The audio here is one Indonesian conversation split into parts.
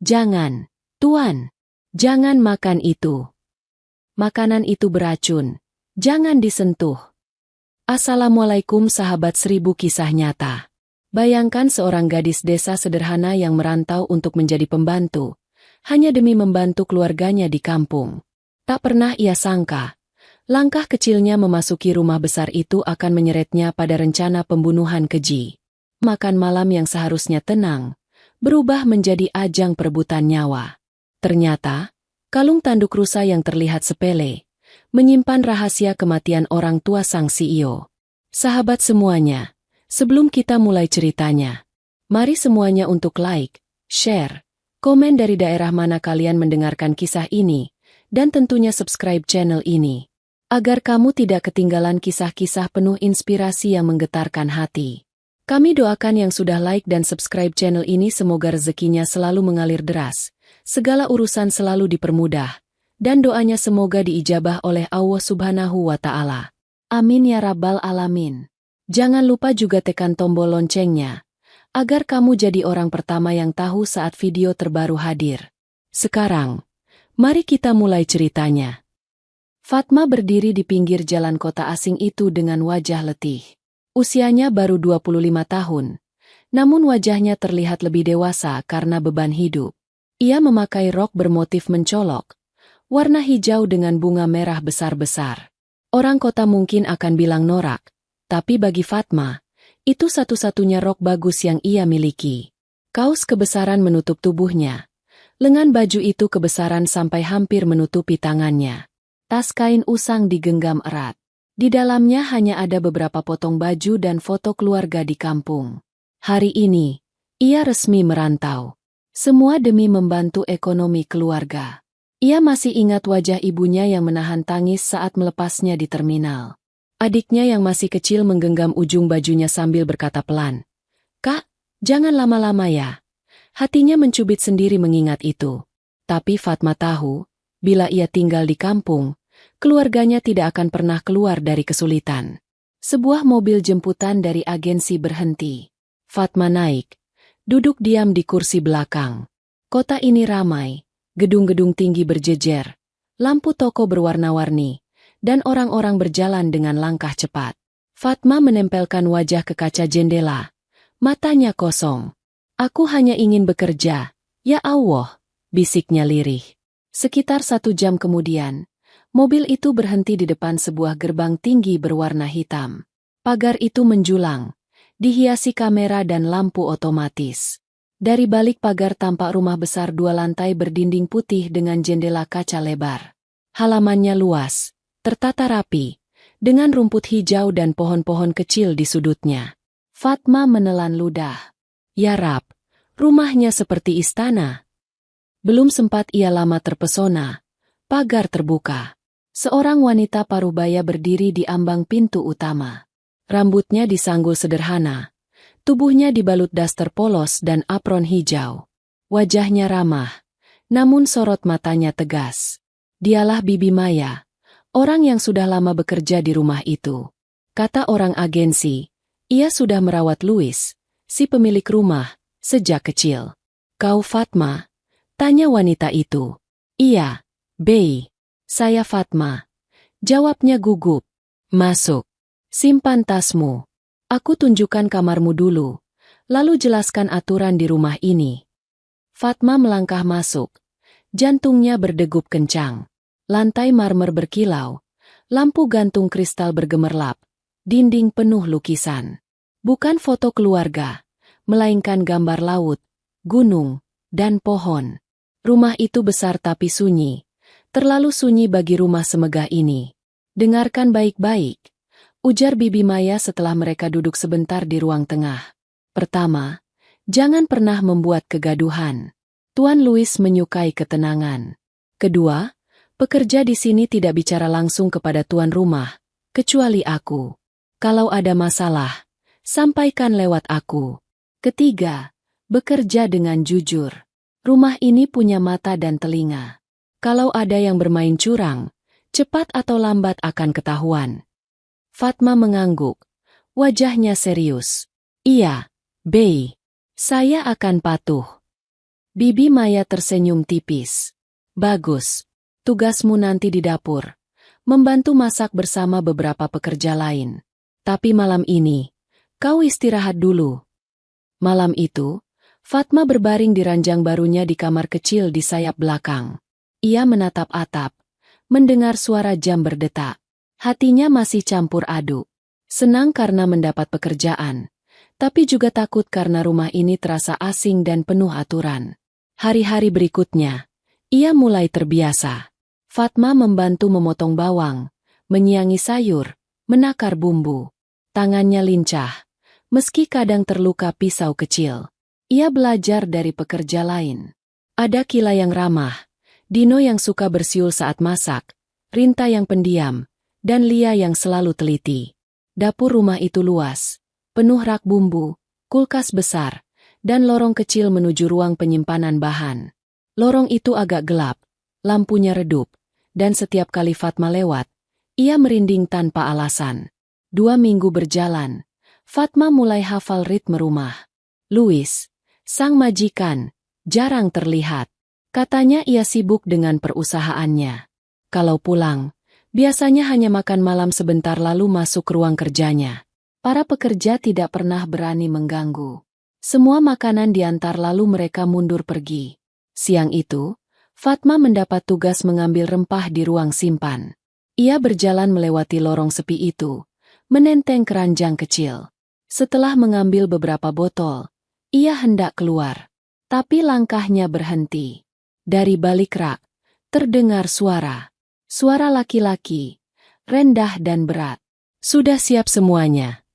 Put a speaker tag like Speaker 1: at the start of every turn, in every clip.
Speaker 1: Jangan, Tuan. Jangan makan itu. Makanan itu beracun. Jangan disentuh. Assalamualaikum sahabat 1000 kisah nyata. Bayangkan seorang gadis desa sederhana yang merantau untuk menjadi pembantu, hanya demi membantu keluarganya di kampung. Tak pernah ia sangka, langkah kecilnya memasuki rumah besar itu akan menyeretnya pada rencana pembunuhan keji. Makan malam yang seharusnya tenang, berubah menjadi ajang perebutan nyawa. Ternyata, kalung tanduk rusa yang terlihat sepele, menyimpan rahasia kematian orang tua sang CEO. Sahabat semuanya, sebelum kita mulai ceritanya, mari semuanya untuk like, share, komen dari daerah mana kalian mendengarkan kisah ini, dan tentunya subscribe channel ini, agar kamu tidak ketinggalan kisah-kisah penuh inspirasi yang menggetarkan hati. Kami doakan yang sudah like dan subscribe channel ini semoga rezekinya selalu mengalir deras, segala urusan selalu dipermudah, dan doanya semoga diijabah oleh Allah Subhanahu wa Ta'ala. Amin ya Rabbal Alamin. Jangan lupa juga tekan tombol loncengnya, agar kamu jadi orang pertama yang tahu saat video terbaru hadir. Sekarang, mari kita mulai ceritanya. Fatma berdiri di pinggir jalan kota asing itu dengan wajah letih. Usianya baru 25 tahun, namun wajahnya terlihat lebih dewasa karena beban hidup. Ia memakai rok bermotif mencolok, warna hijau dengan bunga merah besar-besar. Orang kota mungkin akan bilang norak, tapi bagi Fatma, itu satu-satunya rok bagus yang ia miliki. Kaos kebesaran menutup tubuhnya. Lengan baju itu kebesaran sampai hampir menutupi tangannya. Tas kain usang digenggam erat. Di dalamnya hanya ada beberapa potong baju dan foto keluarga di kampung. Hari ini, ia resmi merantau. Semua demi membantu ekonomi keluarga. Ia masih ingat wajah ibunya yang menahan tangis saat melepasnya di terminal. Adiknya yang masih kecil menggenggam ujung bajunya sambil berkata pelan, "Kak, jangan lama-lama ya." Hatinya mencubit sendiri mengingat itu. Tapi Fatma tahu, bila ia tinggal di kampung, keluarganya tidak akan pernah keluar dari kesulitan. Sebuah mobil jemputan dari agensi berhenti. Fatma naik, duduk diam di kursi belakang. Kota ini ramai, gedung-gedung tinggi berjejer, lampu toko berwarna-warni, dan orang-orang berjalan dengan langkah cepat. Fatma menempelkan wajah ke kaca jendela, matanya kosong. "Aku hanya ingin bekerja, ya Allah," bisiknya lirih. Sekitar 1 jam kemudian, mobil itu berhenti di depan sebuah gerbang tinggi berwarna hitam. Pagar itu menjulang, dihiasi kamera dan lampu otomatis. Dari balik pagar tampak rumah besar 2 lantai berdinding putih dengan jendela kaca lebar. Halamannya luas, tertata rapi, dengan rumput hijau dan pohon-pohon kecil di sudutnya. Fatma menelan ludah. Ya Rab, rumahnya seperti istana. Belum sempat ia lama terpesona, pagar terbuka. Seorang wanita parubaya berdiri di ambang pintu utama. Rambutnya disanggul sederhana. Tubuhnya dibalut daster polos dan apron hijau. Wajahnya ramah, namun sorot matanya tegas. Dialah Bibi Maya, orang yang sudah lama bekerja di rumah itu. Kata orang agensi, ia sudah merawat Louis, si pemilik rumah, sejak kecil. "Kau Fatma?" tanya wanita itu. "Iya, Bey. Saya Fatma." Jawabnya gugup. "Masuk. Simpan tasmu. Aku tunjukkan kamarmu dulu, lalu jelaskan aturan di rumah ini." Fatma melangkah masuk. Jantungnya berdegup kencang. Lantai marmer berkilau, lampu gantung kristal bergemerlap, dinding penuh lukisan. Bukan foto keluarga, melainkan gambar laut, gunung, dan pohon. Rumah itu besar tapi sunyi, terlalu sunyi bagi rumah semegah ini. "Dengarkan baik-baik," ujar Bibi Maya setelah mereka duduk sebentar di ruang tengah. "Pertama, jangan pernah membuat kegaduhan. Tuan Louis menyukai ketenangan. Kedua, pekerja di sini tidak bicara langsung kepada tuan rumah, kecuali aku. Kalau ada masalah, sampaikan lewat aku. Ketiga, bekerja dengan jujur. Rumah ini punya mata dan telinga. Kalau ada yang bermain curang, cepat atau lambat akan ketahuan." Fatma mengangguk. Wajahnya serius. "Iya, Bey. Saya akan patuh." Bibi Maya tersenyum tipis. Bagus. Tugasmu nanti di dapur. Membantu masak bersama beberapa pekerja lain. Tapi malam ini, kau istirahat dulu. Malam itu, Fatma berbaring di ranjang barunya di kamar kecil di sayap belakang. Ia menatap atap, mendengar suara jam berdetak. Hatinya masih campur aduk. Senang karena mendapat pekerjaan, tapi juga takut karena rumah ini terasa asing dan penuh aturan. Hari-hari berikutnya, ia mulai terbiasa. Fatma membantu memotong bawang, menyiangi sayur, menakar bumbu. Tangannya lincah, meski kadang terluka pisau kecil. Ia belajar dari pekerja lain. Ada Kila yang ramah, Dino yang suka bersiul saat masak, Rinta yang pendiam, dan Lia yang selalu teliti. Dapur rumah itu luas, penuh rak bumbu, kulkas besar, dan lorong kecil menuju ruang penyimpanan bahan. Lorong itu agak gelap, lampunya redup, dan setiap kali Fatma lewat, ia merinding tanpa alasan. 2 minggu berjalan, Fatma mulai hafal ritme rumah. Louis, sang majikan, jarang terlihat. Katanya ia sibuk dengan perusahaannya. Kalau pulang, biasanya hanya makan malam sebentar lalu masuk ke ruang kerjanya. Para pekerja tidak pernah berani mengganggu. Semua makanan diantar lalu mereka mundur pergi. Siang itu, Fatma mendapat tugas mengambil rempah di ruang simpan. Ia berjalan melewati lorong sepi itu, menenteng keranjang kecil. Setelah mengambil beberapa botol, ia hendak keluar. Tapi langkahnya berhenti. Dari balik rak, terdengar suara. Suara laki-laki, rendah dan berat. Sudah siap semuanya.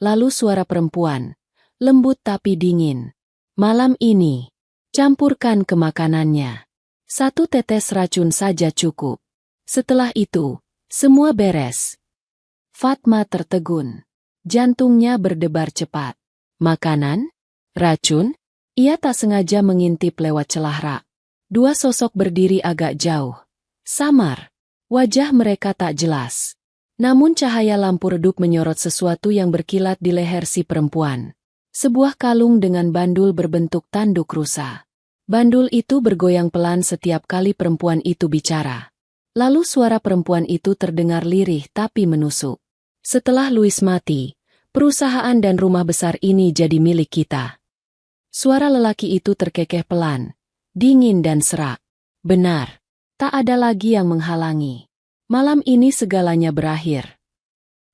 Speaker 1: Lalu suara perempuan, lembut tapi dingin. Malam ini, campurkan ke makanannya. 1 tetes racun saja cukup. Setelah itu, semua beres. Fatma tertegun. Jantungnya berdebar cepat. Makanan? Racun? Ia tak sengaja mengintip lewat celah rak. 2 sosok berdiri agak jauh. Samar. Wajah mereka tak jelas. Namun cahaya lampu redup menyorot sesuatu yang berkilat di leher si perempuan. Sebuah kalung dengan bandul berbentuk tanduk rusa. Bandul itu bergoyang pelan setiap kali perempuan itu bicara. Lalu suara perempuan itu terdengar lirih tapi menusuk. Setelah Louis mati, perusahaan dan rumah besar ini jadi milik kita. Suara lelaki itu terkekeh pelan. Dingin dan serak. Benar, tak ada lagi yang menghalangi. Malam ini segalanya berakhir.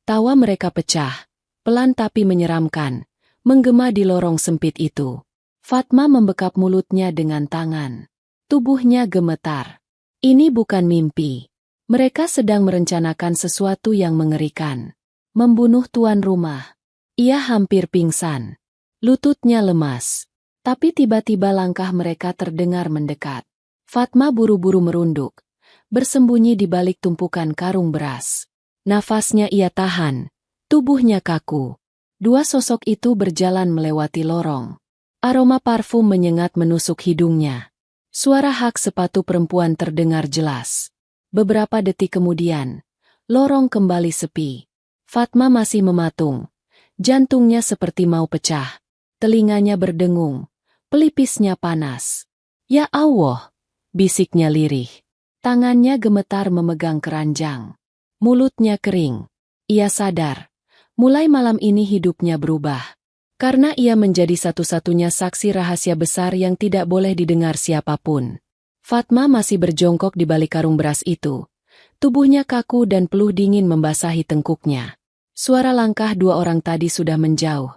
Speaker 1: Tawa mereka pecah, pelan tapi menyeramkan, menggema di lorong sempit itu. Fatma membekap mulutnya dengan tangan. Tubuhnya gemetar. Ini bukan mimpi. Mereka sedang merencanakan sesuatu yang mengerikan. Membunuh tuan rumah. Ia hampir pingsan. Lututnya lemas. Tapi tiba-tiba langkah mereka terdengar mendekat. Fatma buru-buru merunduk, bersembunyi di balik tumpukan karung beras. Nafasnya ia tahan, tubuhnya kaku. 2 sosok itu berjalan melewati lorong. Aroma parfum menyengat menusuk hidungnya. Suara hak sepatu perempuan terdengar jelas. Beberapa detik kemudian, lorong kembali sepi. Fatma masih mematung. Jantungnya seperti mau pecah. Telinganya berdengung. Pelipisnya panas. Ya Allah, bisiknya lirih. Tangannya gemetar memegang keranjang. Mulutnya kering. Ia sadar, mulai malam ini hidupnya berubah. Karena ia menjadi satu-satunya saksi rahasia besar yang tidak boleh didengar siapapun. Fatma masih berjongkok di balik karung beras itu. Tubuhnya kaku dan peluh dingin membasahi tengkuknya. Suara langkah 2 orang tadi sudah menjauh.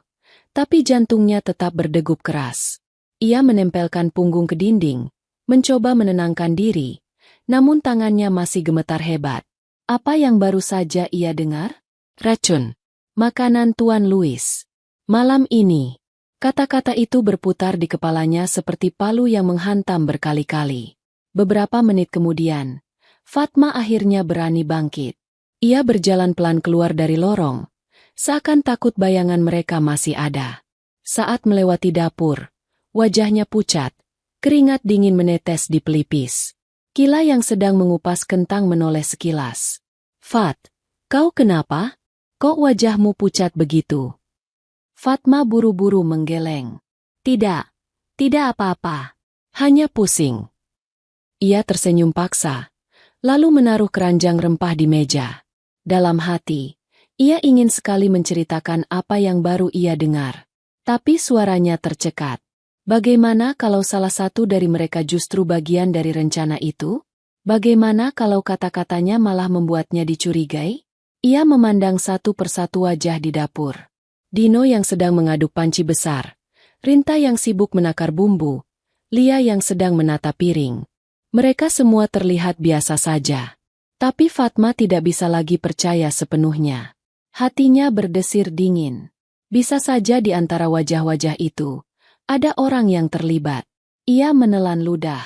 Speaker 1: Tapi jantungnya tetap berdegup keras. Ia menempelkan punggung ke dinding, mencoba menenangkan diri, namun tangannya masih gemetar hebat. Apa yang baru saja ia dengar? Racun. Makanan Tuan Louis. Malam ini. Kata-kata itu berputar di kepalanya seperti palu yang menghantam berkali-kali. Beberapa menit kemudian, Fatma akhirnya berani bangkit. Ia berjalan pelan keluar dari lorong, seakan takut bayangan mereka masih ada. Saat melewati dapur, wajahnya pucat, keringat dingin menetes di pelipis. Kila yang sedang mengupas kentang menoleh sekilas. Fat, kau kenapa? Kok wajahmu pucat begitu? Fatma buru-buru menggeleng. Tidak apa-apa. Hanya pusing. Ia tersenyum paksa, lalu menaruh keranjang rempah di meja. Dalam hati, ia ingin sekali menceritakan apa yang baru ia dengar. Tapi suaranya tercekat. Bagaimana kalau salah satu dari mereka justru bagian dari rencana itu? Bagaimana kalau kata-katanya malah membuatnya dicurigai? Ia memandang satu persatu wajah di dapur. Dino yang sedang mengaduk panci besar, Rinta yang sibuk menakar bumbu, Lia yang sedang menata piring. Mereka semua terlihat biasa saja. Tapi Fatma tidak bisa lagi percaya sepenuhnya. Hatinya berdesir dingin. Bisa saja di antara wajah-wajah itu, ada orang yang terlibat. Ia menelan ludah.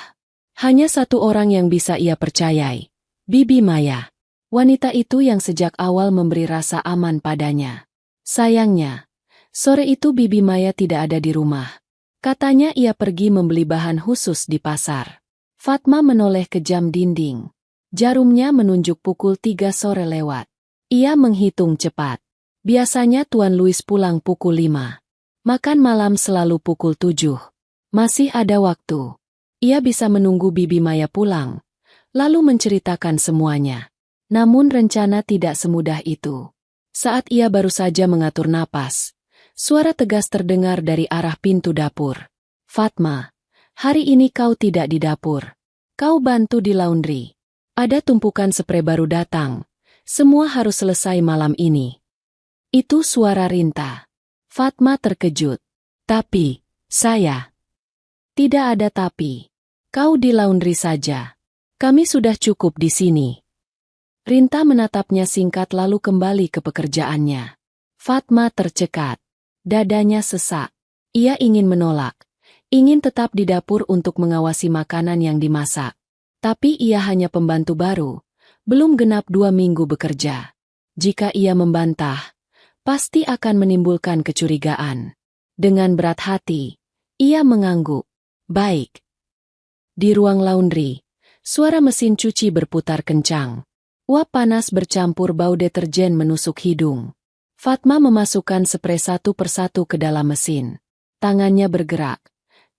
Speaker 1: Hanya satu orang yang bisa ia percayai, Bibi Maya. Wanita itu yang sejak awal memberi rasa aman padanya. Sayangnya, sore itu Bibi Maya tidak ada di rumah. Katanya ia pergi membeli bahan khusus di pasar. Fatma menoleh ke jam dinding. Jarumnya menunjuk pukul 3 sore lewat. Ia menghitung cepat. Biasanya Tuan Louis pulang pukul 5. Makan malam selalu pukul 7. Masih ada waktu. Ia bisa menunggu Bibi Maya pulang, lalu menceritakan semuanya. Namun rencana tidak semudah itu. Saat ia baru saja mengatur napas, suara tegas terdengar dari arah pintu dapur. Fatma, hari ini kau tidak di dapur. Kau bantu di laundry. Ada tumpukan sprei baru datang. Semua harus selesai malam ini. Itu suara Rinta. Fatma terkejut. Tapi, saya. Tidak ada tapi. Kau di laundry saja. Kami sudah cukup di sini. Rinta menatapnya singkat lalu kembali ke pekerjaannya. Fatma tercekat. Dadanya sesak. Ia ingin menolak. Ingin tetap di dapur untuk mengawasi makanan yang dimasak. Tapi ia hanya pembantu baru. Belum genap 2 minggu bekerja. Jika ia membantah, pasti akan menimbulkan kecurigaan. Dengan berat hati, ia mengangguk. Baik. Di ruang laundry, suara mesin cuci berputar kencang. Uap panas bercampur bau deterjen menusuk hidung. Fatma memasukkan sprei satu persatu ke dalam mesin. Tangannya bergerak,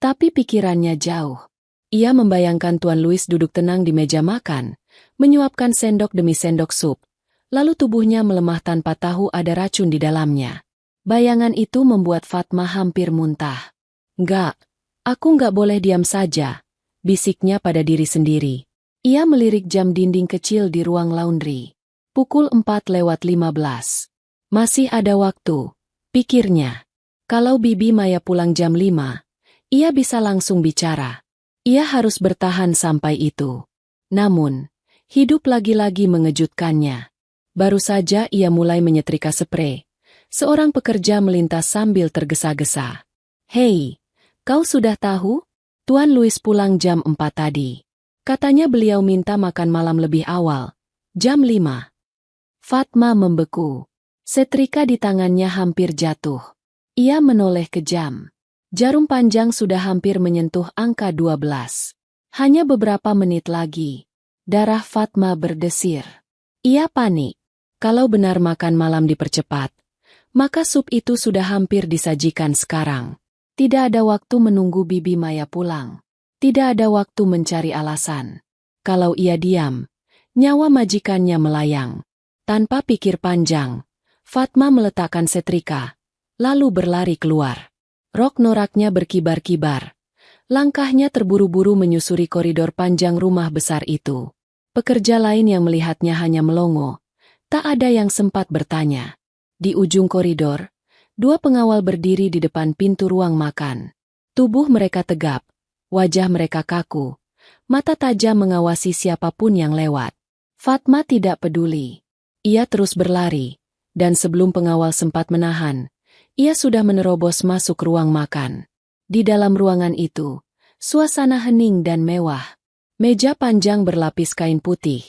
Speaker 1: tapi pikirannya jauh. Ia membayangkan Tuan Louis duduk tenang di meja makan, menyuapkan sendok demi sendok sup, lalu tubuhnya melemah tanpa tahu ada racun di dalamnya. Bayangan itu membuat Fatma hampir muntah. Enggak, aku enggak boleh diam saja, bisiknya pada diri sendiri. Ia melirik jam dinding kecil di ruang laundry. Pukul 4:15. Masih ada waktu, pikirnya. Kalau Bibi Maya pulang jam 5, ia bisa langsung bicara. Ia harus bertahan sampai itu. Namun, hidup lagi-lagi mengejutkannya. Baru saja ia mulai menyetrika sprei. Seorang pekerja melintas sambil tergesa-gesa. Hei, kau sudah tahu? Tuan Louis pulang jam 4 tadi. Katanya beliau minta makan malam lebih awal. Jam 5. Fatma membeku. Setrika di tangannya hampir jatuh. Ia menoleh ke jam. Jarum panjang sudah hampir menyentuh angka 12. Hanya beberapa menit lagi. Darah Fatma berdesir. Ia panik. Kalau benar makan malam dipercepat, maka sup itu sudah hampir disajikan sekarang. Tidak ada waktu menunggu Bibi Maya pulang. Tidak ada waktu mencari alasan. Kalau ia diam, nyawa majikannya melayang. Tanpa pikir panjang, Fatma meletakkan setrika, lalu berlari keluar. Rok noraknya berkibar-kibar. Langkahnya terburu-buru menyusuri koridor panjang rumah besar itu. Pekerja lain yang melihatnya hanya melongo. Tak ada yang sempat bertanya. Di ujung koridor, 2 pengawal berdiri di depan pintu ruang makan. Tubuh mereka tegap. Wajah mereka kaku, mata tajam mengawasi siapapun yang lewat. Fatma tidak peduli. Ia terus berlari, dan sebelum pengawal sempat menahan, ia sudah menerobos masuk ruang makan. Di dalam ruangan itu, suasana hening dan mewah. Meja panjang berlapis kain putih,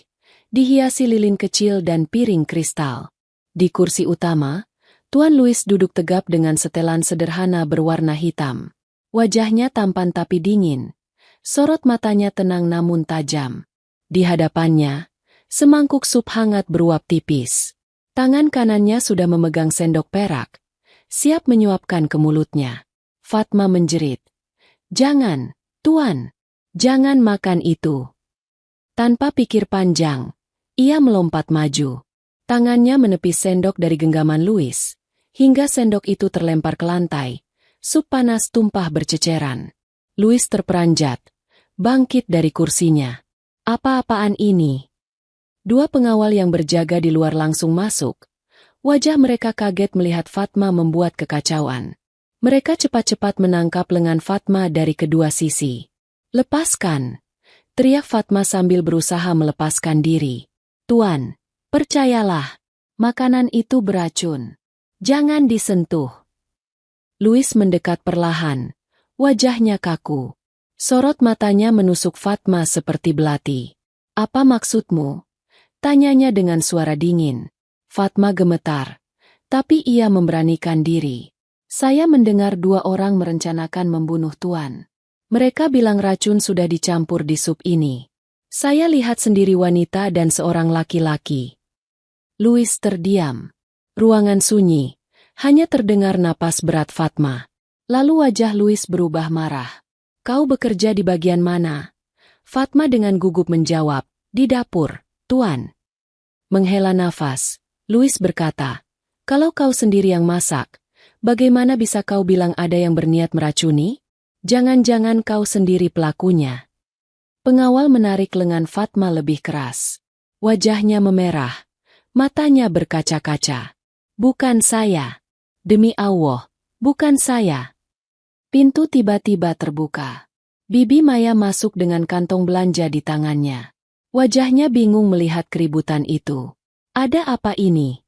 Speaker 1: dihiasi lilin kecil dan piring kristal. Di kursi utama, Tuan Louis duduk tegap dengan setelan sederhana berwarna hitam. Wajahnya tampan tapi dingin. Sorot matanya tenang namun tajam. Di hadapannya, semangkuk sup hangat beruap tipis. Tangan kanannya sudah memegang sendok perak, siap menyuapkan ke mulutnya. Fatma menjerit. Jangan, Tuan. Jangan makan itu. Tanpa pikir panjang, ia melompat maju. Tangannya menepis sendok dari genggaman Louis, hingga sendok itu terlempar ke lantai. Sup panas tumpah berceceran. Louis terperanjat, bangkit dari kursinya. Apa-apaan ini? Dua pengawal yang berjaga di luar langsung masuk. Wajah mereka kaget melihat Fatma membuat kekacauan. Mereka cepat-cepat menangkap lengan Fatma dari kedua sisi. "Lepaskan!" teriak Fatma sambil berusaha melepaskan diri. "Tuan, percayalah, makanan itu beracun. Jangan disentuh." Louis mendekat perlahan, wajahnya kaku. Sorot matanya menusuk Fatma seperti belati. "Apa maksudmu?" tanyanya dengan suara dingin. Fatma gemetar, tapi ia memberanikan diri. "Saya mendengar dua orang merencanakan membunuh Tuan. Mereka bilang racun sudah dicampur di sup ini. Saya lihat sendiri wanita dan seorang laki-laki." Louis terdiam. Ruangan sunyi, hanya terdengar napas berat Fatma. Lalu wajah Louis berubah marah. "Kau bekerja di bagian mana?" Fatma dengan gugup menjawab, "Di dapur, Tuan." Menghela nafas, Louis berkata, "Kalau kau sendiri yang masak, bagaimana bisa kau bilang ada yang berniat meracuni? Jangan-jangan kau sendiri pelakunya." Pengawal menarik lengan Fatma lebih keras. Wajahnya memerah, matanya berkaca-kaca. "Bukan saya. Demi Allah, bukan saya." Pintu tiba-tiba terbuka. Bibi Maya masuk dengan kantong belanja di tangannya. Wajahnya bingung melihat keributan itu. "Ada apa ini?"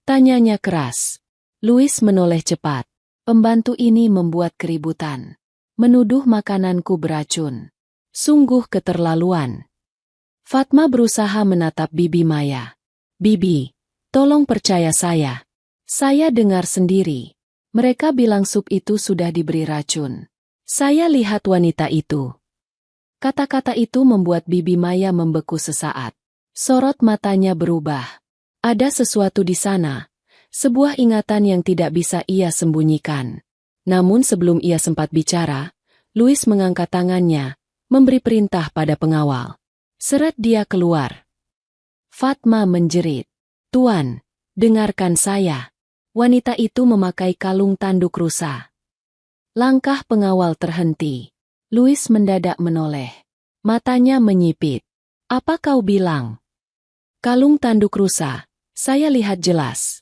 Speaker 1: tanyanya keras. Louis menoleh cepat. "Pembantu ini membuat keributan. Menuduh makananku beracun. Sungguh keterlaluan." Fatma berusaha menatap Bibi Maya. "Bibi, tolong percaya saya. Saya dengar sendiri. Mereka bilang sup itu sudah diberi racun. Saya lihat wanita itu." Kata-kata itu membuat Bibi Maya membeku sesaat. Sorot matanya berubah. Ada sesuatu di sana, sebuah ingatan yang tidak bisa ia sembunyikan. Namun sebelum ia sempat bicara, Louis mengangkat tangannya, memberi perintah pada pengawal. Seret dia keluar. Fatma menjerit, "Tuan, dengarkan saya." Wanita itu memakai kalung tanduk rusa. Langkah pengawal terhenti. Louis mendadak menoleh. Matanya menyipit. "Apa kau bilang?" "Kalung tanduk rusa, saya lihat jelas,"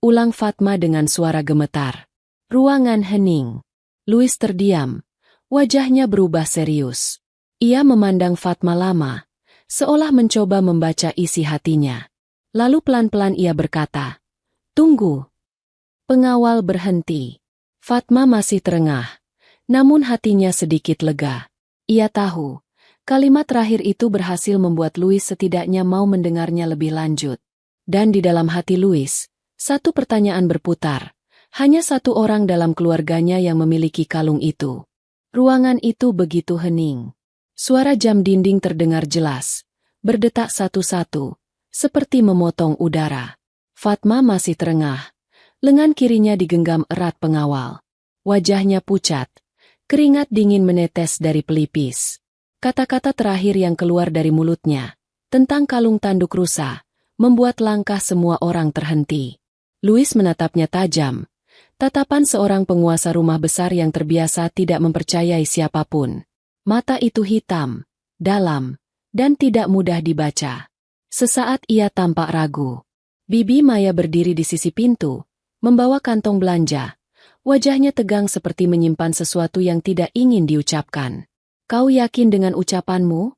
Speaker 1: ulang Fatma dengan suara gemetar. Ruangan hening. Louis terdiam. Wajahnya berubah serius. Ia memandang Fatma lama, seolah mencoba membaca isi hatinya. Lalu pelan-pelan ia berkata, "Tunggu." Pengawal berhenti. Fatma masih terengah, namun hatinya sedikit lega. Ia tahu, kalimat terakhir itu berhasil membuat Louis setidaknya mau mendengarnya lebih lanjut. Dan di dalam hati Louis, satu pertanyaan berputar. Hanya satu orang dalam keluarganya yang memiliki kalung itu. Ruangan itu begitu hening. Suara jam dinding terdengar jelas, berdetak satu-satu, seperti memotong udara. Fatma masih terengah. Lengan kirinya digenggam erat pengawal. Wajahnya pucat, keringat dingin menetes dari pelipis. Kata-kata terakhir yang keluar dari mulutnya, tentang kalung tanduk rusa, membuat langkah semua orang terhenti. Louis menatapnya tajam, tatapan seorang penguasa rumah besar yang terbiasa tidak mempercayai siapapun. Mata itu hitam, dalam, dan tidak mudah dibaca. Sesaat ia tampak ragu. Bibi Maya berdiri di sisi pintu, membawa kantong belanja. Wajahnya tegang seperti menyimpan sesuatu yang tidak ingin diucapkan. "Kau yakin dengan ucapanmu?"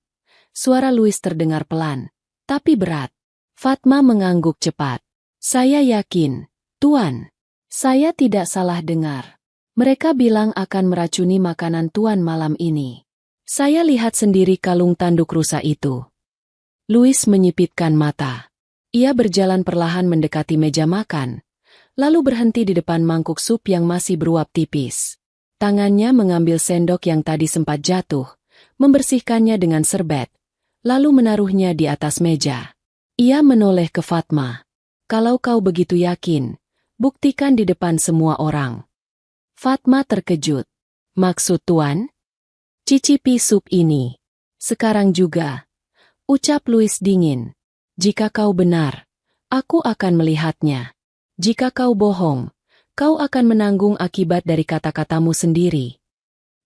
Speaker 1: Suara Louis terdengar pelan, tapi berat. Fatma mengangguk cepat. "Saya yakin, Tuan. Saya tidak salah dengar. Mereka bilang akan meracuni makanan Tuan malam ini. Saya lihat sendiri kalung tanduk rusa itu." Louis menyipitkan mata. Ia berjalan perlahan mendekati meja makan, lalu berhenti di depan mangkuk sup yang masih beruap tipis. Tangannya mengambil sendok yang tadi sempat jatuh, membersihkannya dengan serbet, lalu menaruhnya di atas meja. Ia menoleh ke Fatma. "Kalau kau begitu yakin, buktikan di depan semua orang." Fatma terkejut. "Maksud Tuan?" Cicipi sup ini. Sekarang juga. Ucap Louis dingin. Jika kau benar, aku akan melihatnya. Jika kau bohong, kau akan menanggung akibat dari kata-katamu sendiri.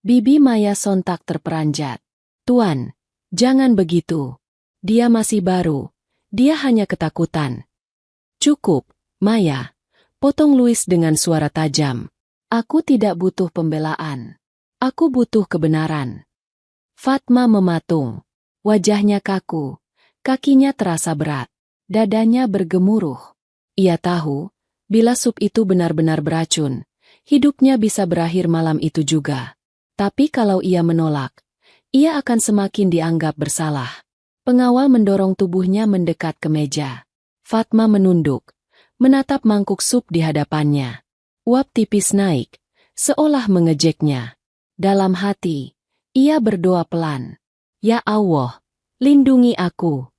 Speaker 1: Bibi Maya sontak terperanjat. Tuan, jangan begitu. Dia masih baru. Dia hanya ketakutan. Cukup, Maya. Potong Louis dengan suara tajam. Aku tidak butuh pembelaan. Aku butuh kebenaran. Fatma mematung. Wajahnya kaku. Kakinya terasa berat. Dadanya bergemuruh. Ia tahu, bila sup itu benar-benar beracun, hidupnya bisa berakhir malam itu juga. Tapi kalau ia menolak, ia akan semakin dianggap bersalah. Pengawal mendorong tubuhnya mendekat ke meja. Fatma menunduk, menatap mangkuk sup di hadapannya. Uap tipis naik, seolah mengejeknya. Dalam hati, ia berdoa pelan. Ya Allah, lindungi aku.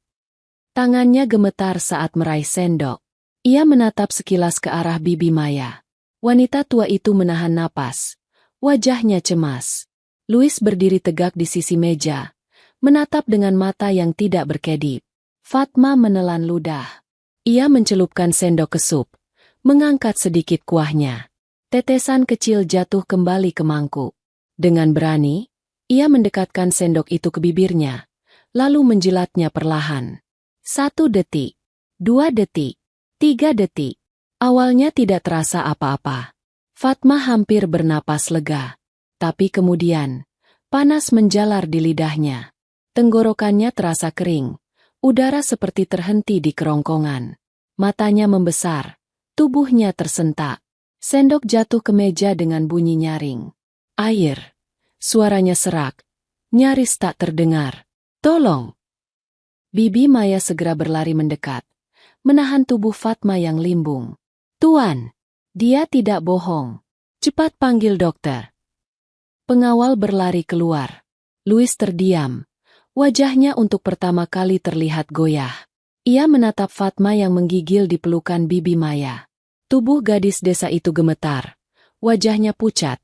Speaker 1: Tangannya gemetar saat meraih sendok. Ia menatap sekilas ke arah Bibi Maya. Wanita tua itu menahan napas. Wajahnya cemas. Louis berdiri tegak di sisi meja, menatap dengan mata yang tidak berkedip. Fatma menelan ludah. Ia mencelupkan sendok ke sup, mengangkat sedikit kuahnya. Tetesan kecil jatuh kembali ke mangkuk. Dengan berani, ia mendekatkan sendok itu ke bibirnya, lalu menjilatnya perlahan. 1 detik, 2 detik, 3 detik. Awalnya tidak terasa apa-apa. Fatma hampir bernapas lega. Tapi kemudian, panas menjalar di lidahnya. Tenggorokannya terasa kering. Udara seperti terhenti di kerongkongan. Matanya membesar. Tubuhnya tersentak. Sendok jatuh ke meja dengan bunyi nyaring. Air. Suaranya serak. Nyaris tak terdengar. Tolong! Bibi Maya segera berlari mendekat. Menahan tubuh Fatma yang limbung. Tuan! Dia tidak bohong. Cepat panggil dokter. Pengawal berlari keluar. Louis terdiam. Wajahnya untuk pertama kali terlihat goyah. Ia menatap Fatma yang menggigil di pelukan Bibi Maya. Tubuh gadis desa itu gemetar. Wajahnya pucat.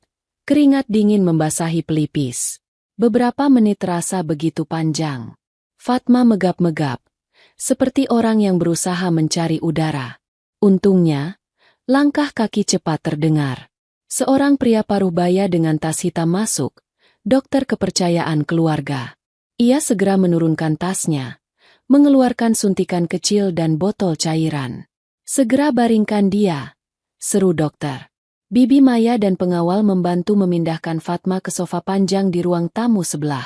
Speaker 1: Keringat dingin membasahi pelipis. Beberapa menit terasa begitu panjang. Fatma megap-megap. Seperti orang yang berusaha mencari udara. Untungnya, langkah kaki cepat terdengar. Seorang pria paruh baya dengan tas hitam masuk, dokter kepercayaan keluarga. Ia segera menurunkan tasnya, mengeluarkan suntikan kecil dan botol cairan. Segera baringkan dia, seru dokter. Bibi Maya dan pengawal membantu memindahkan Fatma ke sofa panjang di ruang tamu sebelah.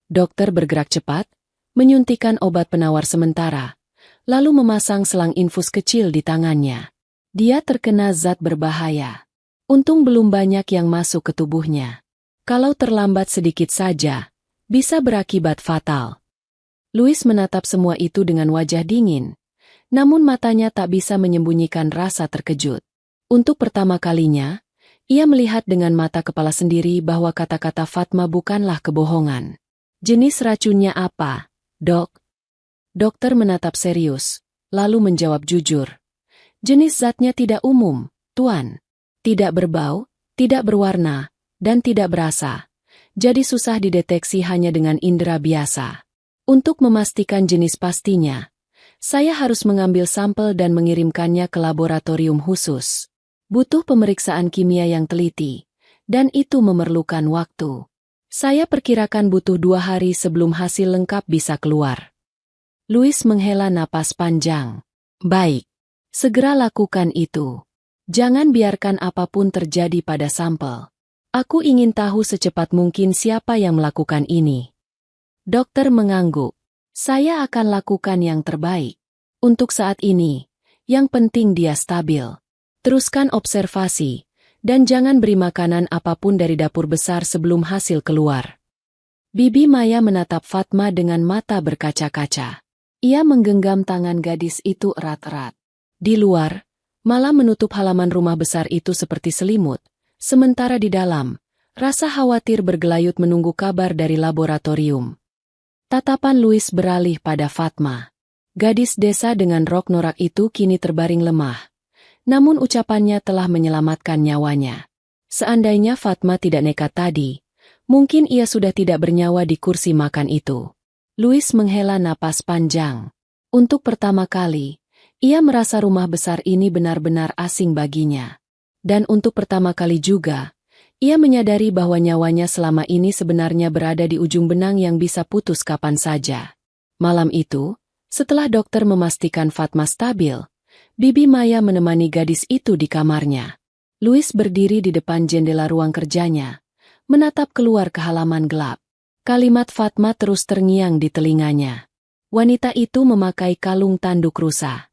Speaker 1: Dokter bergerak cepat, menyuntikkan obat penawar sementara, lalu memasang selang infus kecil di tangannya. Dia terkena zat berbahaya. Untung belum banyak yang masuk ke tubuhnya. Kalau terlambat sedikit saja, bisa berakibat fatal. Louis menatap semua itu dengan wajah dingin, namun matanya tak bisa menyembunyikan rasa terkejut. Untuk pertama kalinya, ia melihat dengan mata kepala sendiri bahwa kata-kata Fatma bukanlah kebohongan. Jenis racunnya apa, Dok? Dokter menatap serius, lalu menjawab jujur. Jenis zatnya tidak umum, Tuan. Tidak berbau, tidak berwarna, dan tidak berasa. Jadi susah dideteksi hanya dengan indera biasa. Untuk memastikan jenis pastinya, saya harus mengambil sampel dan mengirimkannya ke laboratorium khusus. Butuh pemeriksaan kimia yang teliti, dan itu memerlukan waktu. Saya perkirakan butuh 2 hari sebelum hasil lengkap bisa keluar. Louis menghela napas panjang. Baik. Segera lakukan itu. Jangan biarkan apapun terjadi pada sampel. Aku ingin tahu secepat mungkin siapa yang melakukan ini. Dokter mengangguk. Saya akan lakukan yang terbaik. Untuk saat ini, yang penting dia stabil. Teruskan observasi, dan jangan beri makanan apapun dari dapur besar sebelum hasil keluar. Bibi Maya menatap Fatma dengan mata berkaca-kaca. Ia menggenggam tangan gadis itu erat-erat. Di luar, malam menutup halaman rumah besar itu seperti selimut, sementara di dalam, rasa khawatir bergelayut menunggu kabar dari laboratorium. Tatapan Louis beralih pada Fatma. Gadis desa dengan rok norak itu kini terbaring lemah. Namun ucapannya telah menyelamatkan nyawanya. Seandainya Fatma tidak nekat tadi, Mungkin ia sudah tidak bernyawa di kursi makan itu. Louis menghela napas panjang. Untuk pertama kali, ia merasa rumah besar ini benar-benar asing baginya. Dan untuk pertama kali juga, ia menyadari bahwa nyawanya selama ini sebenarnya berada di ujung benang yang bisa putus kapan saja. Malam itu, setelah dokter memastikan Fatma stabil, Bibi Maya menemani gadis itu di kamarnya. Louis berdiri di depan jendela ruang kerjanya, menatap keluar ke halaman gelap. Kalimat Fatma terus terngiang di telinganya. Wanita itu memakai kalung tanduk rusa.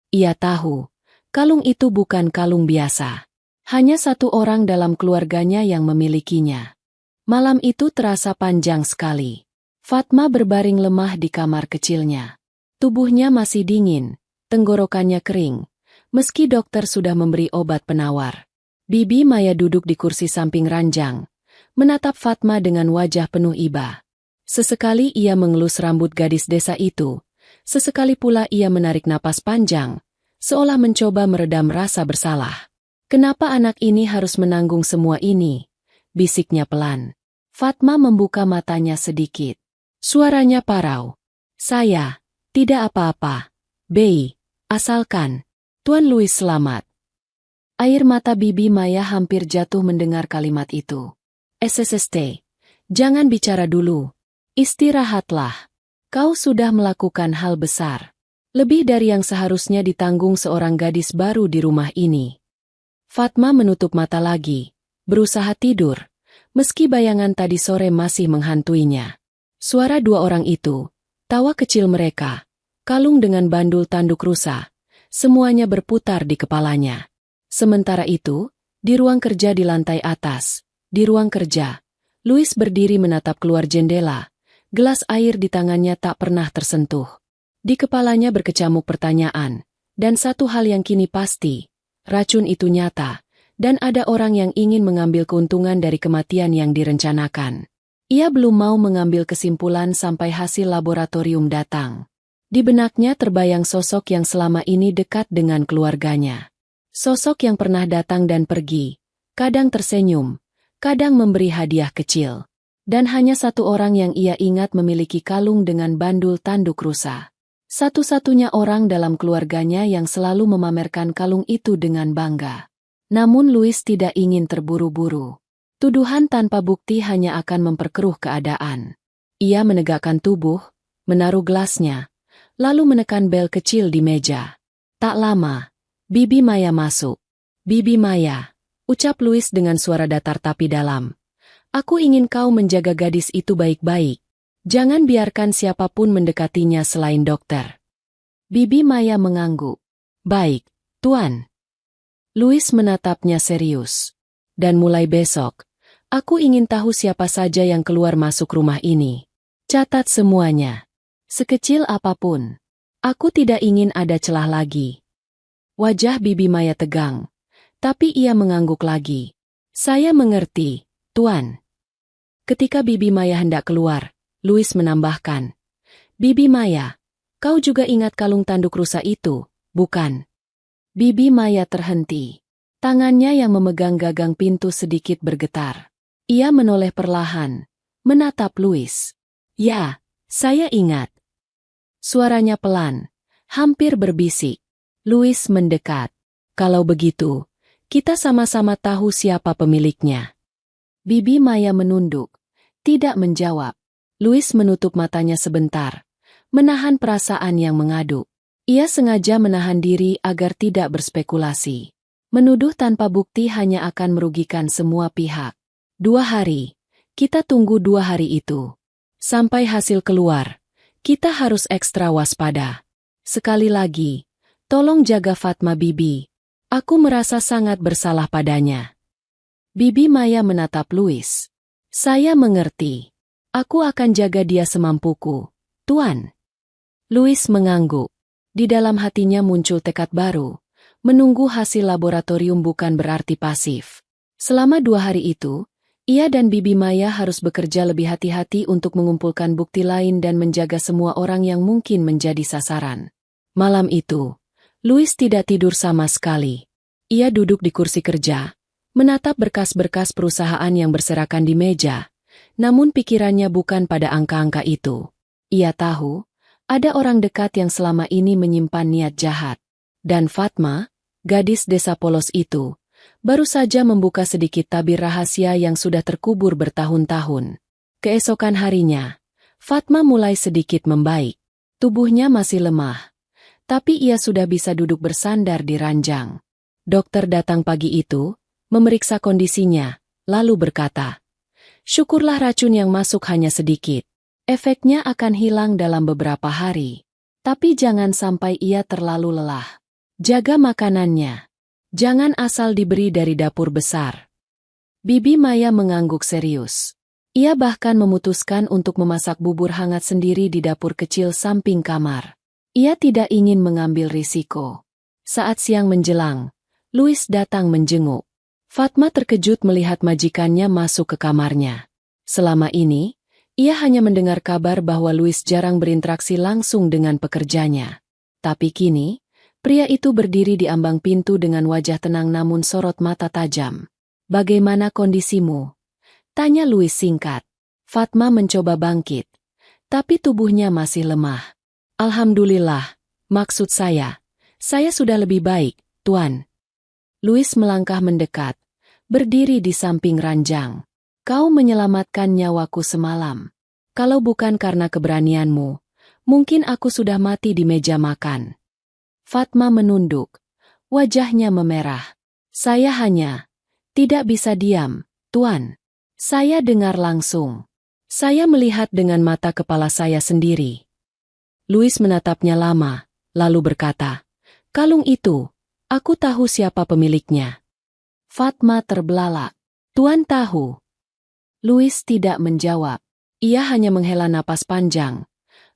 Speaker 1: Ia tahu, kalung itu bukan kalung biasa. Hanya satu orang dalam keluarganya yang memilikinya. Malam itu terasa panjang sekali. Fatma berbaring lemah di kamar kecilnya. Tubuhnya masih dingin, tenggorokannya kering, meski dokter sudah memberi obat penawar. Bibi Maya duduk di kursi samping ranjang, menatap Fatma dengan wajah penuh iba. Sesekali ia mengelus rambut gadis desa itu, sesekali pula ia menarik napas panjang, seolah mencoba meredam rasa bersalah. Kenapa anak ini harus menanggung semua ini? Bisiknya pelan. Fatma membuka matanya sedikit. Suaranya parau. Saya, tidak apa-apa. Bei, asalkan Tuan Louis selamat. Air mata Bibi Maya hampir jatuh mendengar kalimat itu. SSST, jangan bicara dulu. Istirahatlah. Kau sudah melakukan hal besar. Lebih dari yang seharusnya ditanggung seorang gadis baru di rumah ini. Fatma menutup mata lagi, berusaha tidur, meski bayangan tadi sore masih menghantuinya. Suara dua orang itu, tawa kecil mereka, kalung dengan bandul tanduk rusa, semuanya berputar di kepalanya. Sementara itu, di ruang kerja di lantai atas, di ruang kerja, Louis berdiri menatap keluar jendela, gelas air di tangannya tak pernah tersentuh. Di kepalanya berkecamuk pertanyaan, dan satu hal yang kini pasti, racun itu nyata, dan ada orang yang ingin mengambil keuntungan dari kematian yang direncanakan. Ia belum mau mengambil kesimpulan sampai hasil laboratorium datang. Di benaknya terbayang sosok yang selama ini dekat dengan keluarganya. Sosok yang pernah datang dan pergi, kadang tersenyum, kadang memberi hadiah kecil. Dan hanya satu orang yang ia ingat memiliki kalung dengan bandul tanduk rusa. Satu-satunya orang dalam keluarganya yang selalu memamerkan kalung itu dengan bangga. Namun Louis tidak ingin terburu-buru. Tuduhan tanpa bukti hanya akan memperkeruh keadaan. Ia menegakkan tubuh, menaruh gelasnya, lalu menekan bel kecil di meja. Tak lama, Bibi Maya masuk. Bibi Maya, ucap Louis dengan suara datar tapi dalam. Aku ingin kau menjaga gadis itu baik-baik. Jangan biarkan siapapun mendekatinya selain dokter. Bibi Maya mengangguk. Baik, Tuan. Louis menatapnya serius. Dan mulai besok, aku ingin tahu siapa saja yang keluar masuk rumah ini. Catat semuanya. Sekecil apapun. Aku tidak ingin ada celah lagi. Wajah Bibi Maya tegang. Tapi ia mengangguk lagi. Saya mengerti, Tuan. Ketika Bibi Maya hendak keluar, Louis menambahkan. Bibi Maya, kau juga ingat kalung tanduk rusa itu, bukan? Bibi Maya terhenti. Tangannya yang memegang gagang pintu sedikit bergetar. Ia menoleh perlahan, menatap Louis. Ya, saya ingat. Suaranya pelan, hampir berbisik. Louis mendekat. Kalau begitu, kita sama-sama tahu siapa pemiliknya. Bibi Maya menunduk, tidak menjawab. Louis menutup matanya sebentar, menahan perasaan yang mengaduk. Ia sengaja menahan diri agar tidak berspekulasi. Menuduh tanpa bukti hanya akan merugikan semua pihak. 2 hari, kita tunggu 2 hari itu. Sampai hasil keluar, kita harus ekstra waspada. Sekali lagi, tolong jaga Fatma Bibi. Aku merasa sangat bersalah padanya. Bibi Maya menatap Louis. Saya mengerti. Aku akan jaga dia semampuku, Tuan. Louis mengangguk. Di dalam hatinya muncul tekad baru. Menunggu hasil laboratorium bukan berarti pasif. Selama 2 hari itu, ia dan Bibi Maya harus bekerja lebih hati-hati untuk mengumpulkan bukti lain dan menjaga semua orang yang mungkin menjadi sasaran. Malam itu, Louis tidak tidur sama sekali. Ia duduk di kursi kerja, menatap berkas-berkas perusahaan yang berserakan di meja, namun pikirannya bukan pada angka-angka itu. Ia tahu, ada orang dekat yang selama ini menyimpan niat jahat. Dan Fatma, gadis desa polos itu, baru saja membuka sedikit tabir rahasia yang sudah terkubur bertahun-tahun. Keesokan harinya, Fatma mulai sedikit membaik. Tubuhnya masih lemah, tapi ia sudah bisa duduk bersandar di ranjang. Dokter datang pagi itu, memeriksa kondisinya, lalu berkata, "Syukurlah racun yang masuk hanya sedikit. Efeknya akan hilang dalam beberapa hari. Tapi jangan sampai ia terlalu lelah. Jaga makanannya. Jangan asal diberi dari dapur besar." Bibi Maya mengangguk serius. Ia bahkan memutuskan untuk memasak bubur hangat sendiri di dapur kecil samping kamar. Ia tidak ingin mengambil risiko. Saat siang menjelang, Louis datang menjenguk. Fatma terkejut melihat majikannya masuk ke kamarnya. Selama ini, ia hanya mendengar kabar bahwa Louis jarang berinteraksi langsung dengan pekerjanya. Tapi kini, pria itu berdiri di ambang pintu dengan wajah tenang namun sorot mata tajam. "Bagaimana kondisimu?" tanya Louis singkat. Fatma mencoba bangkit, tapi tubuhnya masih lemah. "Alhamdulillah, maksud saya sudah lebih baik, Tuan." Louis melangkah mendekat, berdiri di samping ranjang. "Kau menyelamatkan nyawaku semalam. Kalau bukan karena keberanianmu, mungkin aku sudah mati di meja makan." Fatma menunduk, wajahnya memerah. "Saya hanya tidak bisa diam, Tuan. Saya dengar langsung. Saya melihat dengan mata kepala saya sendiri." Louis menatapnya lama, lalu berkata, "Kalung itu, aku tahu siapa pemiliknya." Fatma terbelalak. "Tuan tahu?" Louis tidak menjawab. Ia hanya menghela napas panjang,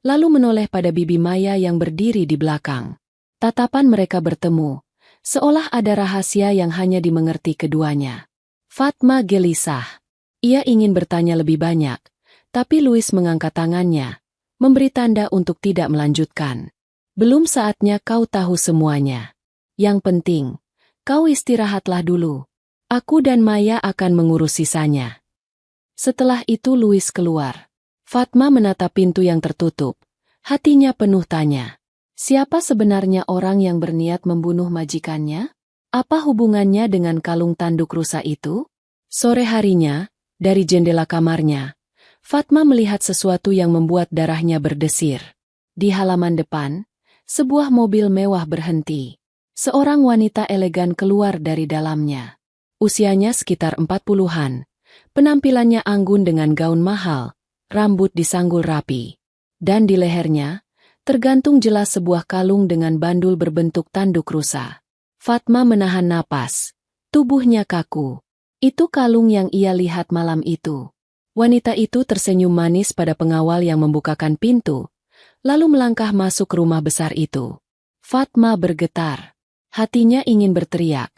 Speaker 1: lalu menoleh pada Bibi Maya yang berdiri di belakang. Tatapan mereka bertemu, seolah ada rahasia yang hanya dimengerti keduanya. Fatma gelisah. Ia ingin bertanya lebih banyak, tapi Louis mengangkat tangannya, memberi tanda untuk tidak melanjutkan. "Belum saatnya kau tahu semuanya. Yang penting, kau istirahatlah dulu. Aku dan Maya akan mengurus sisanya." Setelah itu Louis keluar. Fatma menatap pintu yang tertutup. Hatinya penuh tanya. Siapa sebenarnya orang yang berniat membunuh majikannya? Apa hubungannya dengan kalung tanduk rusa itu? Sore harinya, dari jendela kamarnya, Fatma melihat sesuatu yang membuat darahnya berdesir. Di halaman depan, sebuah mobil mewah berhenti. Seorang wanita elegan keluar dari dalamnya. Usianya sekitar 40-an. Penampilannya anggun dengan gaun mahal, rambut disanggul rapi. Dan di lehernya, tergantung jelas sebuah kalung dengan bandul berbentuk tanduk rusa. Fatma menahan napas. Tubuhnya kaku. Itu kalung yang ia lihat malam itu. Wanita itu tersenyum manis pada pengawal yang membukakan pintu, lalu melangkah masuk ke rumah besar itu. Fatma bergetar. Hatinya ingin berteriak,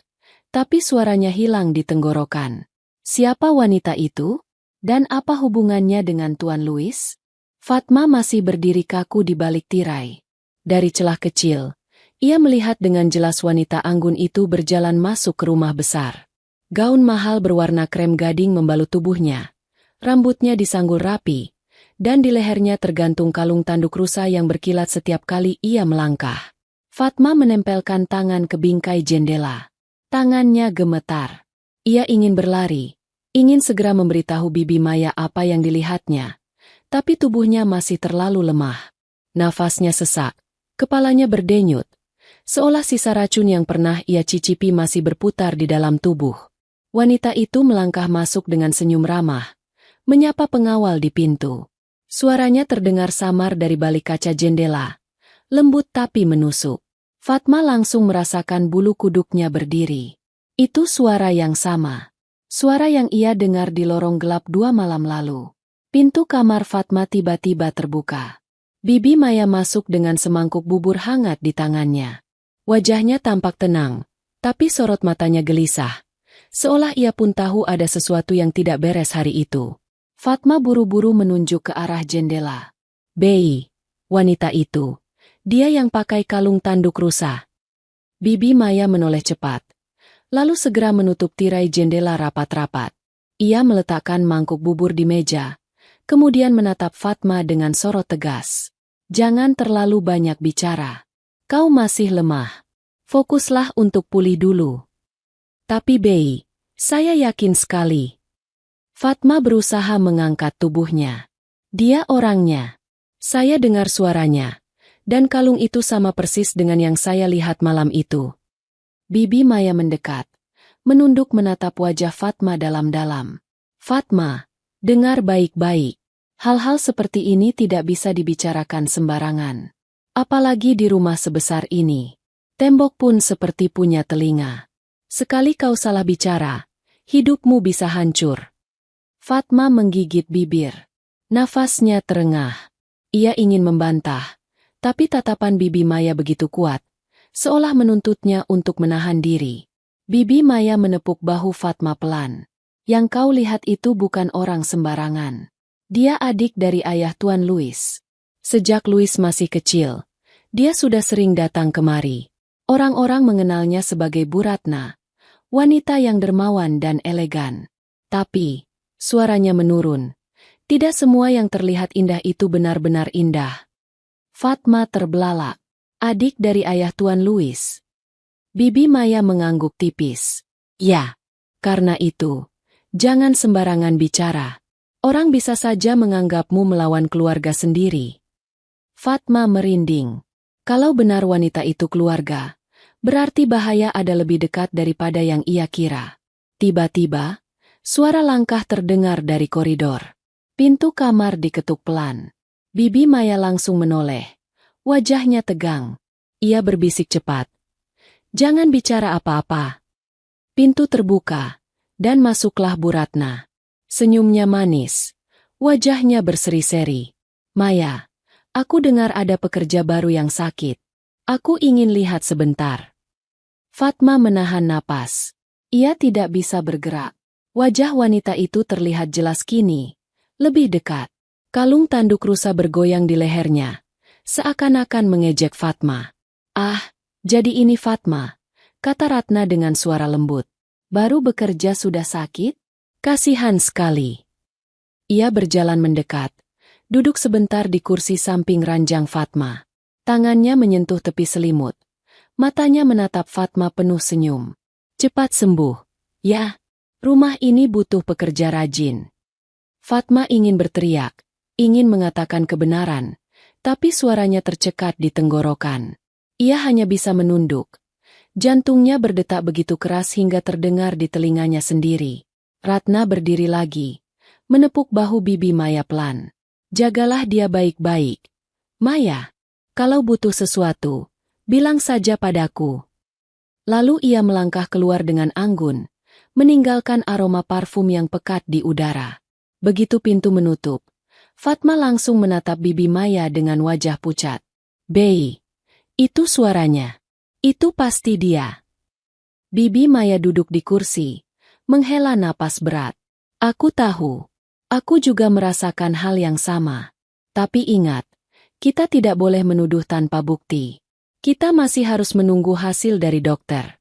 Speaker 1: tapi suaranya hilang di tenggorokan. Siapa wanita itu? Dan apa hubungannya dengan Tuan Louis? Fatma masih berdiri kaku di balik tirai. Dari celah kecil, ia melihat dengan jelas wanita anggun itu berjalan masuk ke rumah besar. Gaun mahal berwarna krem gading membalut tubuhnya. Rambutnya disanggul rapi, dan di lehernya tergantung kalung tanduk rusa yang berkilat setiap kali ia melangkah. Fatma menempelkan tangan ke bingkai jendela. Tangannya gemetar. Ia ingin berlari, ingin segera memberitahu Bibi Maya apa yang dilihatnya. Tapi tubuhnya masih terlalu lemah. Nafasnya sesak, kepalanya berdenyut, seolah sisa racun yang pernah ia cicipi masih berputar di dalam tubuh. Wanita itu melangkah masuk dengan senyum ramah, menyapa pengawal di pintu. Suaranya terdengar samar dari balik kaca jendela, lembut tapi menusuk. Fatma langsung merasakan bulu kuduknya berdiri. Itu suara yang sama. Suara yang ia dengar di lorong gelap 2 malam lalu. Pintu kamar Fatma tiba-tiba terbuka. Bibi Maya masuk dengan semangkuk bubur hangat di tangannya. Wajahnya tampak tenang, tapi sorot matanya gelisah. Seolah ia pun tahu ada sesuatu yang tidak beres hari itu. Fatma buru-buru menunjuk ke arah jendela. "Bei, wanita itu. Dia yang pakai kalung tanduk rusa." Bibi Maya menoleh cepat, lalu segera menutup tirai jendela rapat-rapat. Ia meletakkan mangkuk bubur di meja, kemudian menatap Fatma dengan sorot tegas. Jangan terlalu banyak bicara. Kau masih lemah. Fokuslah untuk pulih dulu. Tapi Bei, saya yakin sekali. Fatma berusaha mengangkat tubuhnya. Dia orangnya. Saya dengar suaranya. Dan kalung itu sama persis dengan yang saya lihat malam itu. Bibi Maya mendekat. Menunduk menatap wajah Fatma dalam-dalam. Fatma, dengar baik-baik. Hal-hal seperti ini tidak bisa dibicarakan sembarangan. Apalagi di rumah sebesar ini. Tembok pun seperti punya telinga. Sekali kau salah bicara, hidupmu bisa hancur. Fatma menggigit bibir. Nafasnya terengah. Ia ingin membantah, tapi tatapan Bibi Maya begitu kuat, seolah menuntutnya untuk menahan diri. Bibi Maya menepuk bahu Fatma pelan. Yang kau lihat itu bukan orang sembarangan. Dia adik dari ayah Tuan Louis. Sejak Louis masih kecil, dia sudah sering datang kemari. Orang-orang mengenalnya sebagai Bu Ratna, wanita yang dermawan dan elegan. Tapi, suaranya menurun. Tidak semua yang terlihat indah itu benar-benar indah. Fatma terbelalak. Adik dari ayah Tuan Louis. Bibi Maya mengangguk tipis. Ya, karena itu, jangan sembarangan bicara. Orang bisa saja menganggapmu melawan keluarga sendiri. Fatma merinding. Kalau benar wanita itu keluarga, berarti bahaya ada lebih dekat daripada yang ia kira. Tiba-tiba, suara langkah terdengar dari koridor. Pintu kamar diketuk pelan. Bibi Maya langsung menoleh. Wajahnya tegang. Ia berbisik cepat. Jangan bicara apa-apa. Pintu terbuka, dan masuklah Bu Ratna. Senyumnya manis. Wajahnya berseri-seri. Maya, aku dengar ada pekerja baru yang sakit. Aku ingin lihat sebentar. Fatma menahan napas. Ia tidak bisa bergerak. Wajah wanita itu terlihat jelas kini. Lebih dekat. Kalung tanduk rusa bergoyang di lehernya. Seakan-akan mengejek Fatma. Ah, jadi ini Fatma, kata Ratna dengan suara lembut. Baru bekerja sudah sakit? Kasihan sekali. Ia berjalan mendekat. Duduk sebentar di kursi samping ranjang Fatma. Tangannya menyentuh tepi selimut. Matanya menatap Fatma penuh senyum. Cepat sembuh. Ya, rumah ini butuh pekerja rajin. Fatma ingin berteriak, ingin mengatakan kebenaran, tapi suaranya tercekat di tenggorokan. Ia hanya bisa menunduk. Jantungnya berdetak begitu keras hingga terdengar di telinganya sendiri. Ratna berdiri lagi, menepuk bahu Bibi Maya pelan. Jagalah dia baik-baik. Maya, kalau butuh sesuatu, bilang saja padaku. Lalu ia melangkah keluar dengan anggun, meninggalkan aroma parfum yang pekat di udara. Begitu pintu menutup, Fatma langsung menatap Bibi Maya dengan wajah pucat. Bei, itu suaranya. Itu pasti dia. Bibi Maya duduk di kursi, menghela napas berat. Aku tahu. Aku juga merasakan hal yang sama. Tapi ingat, kita tidak boleh menuduh tanpa bukti. Kita masih harus menunggu hasil dari dokter.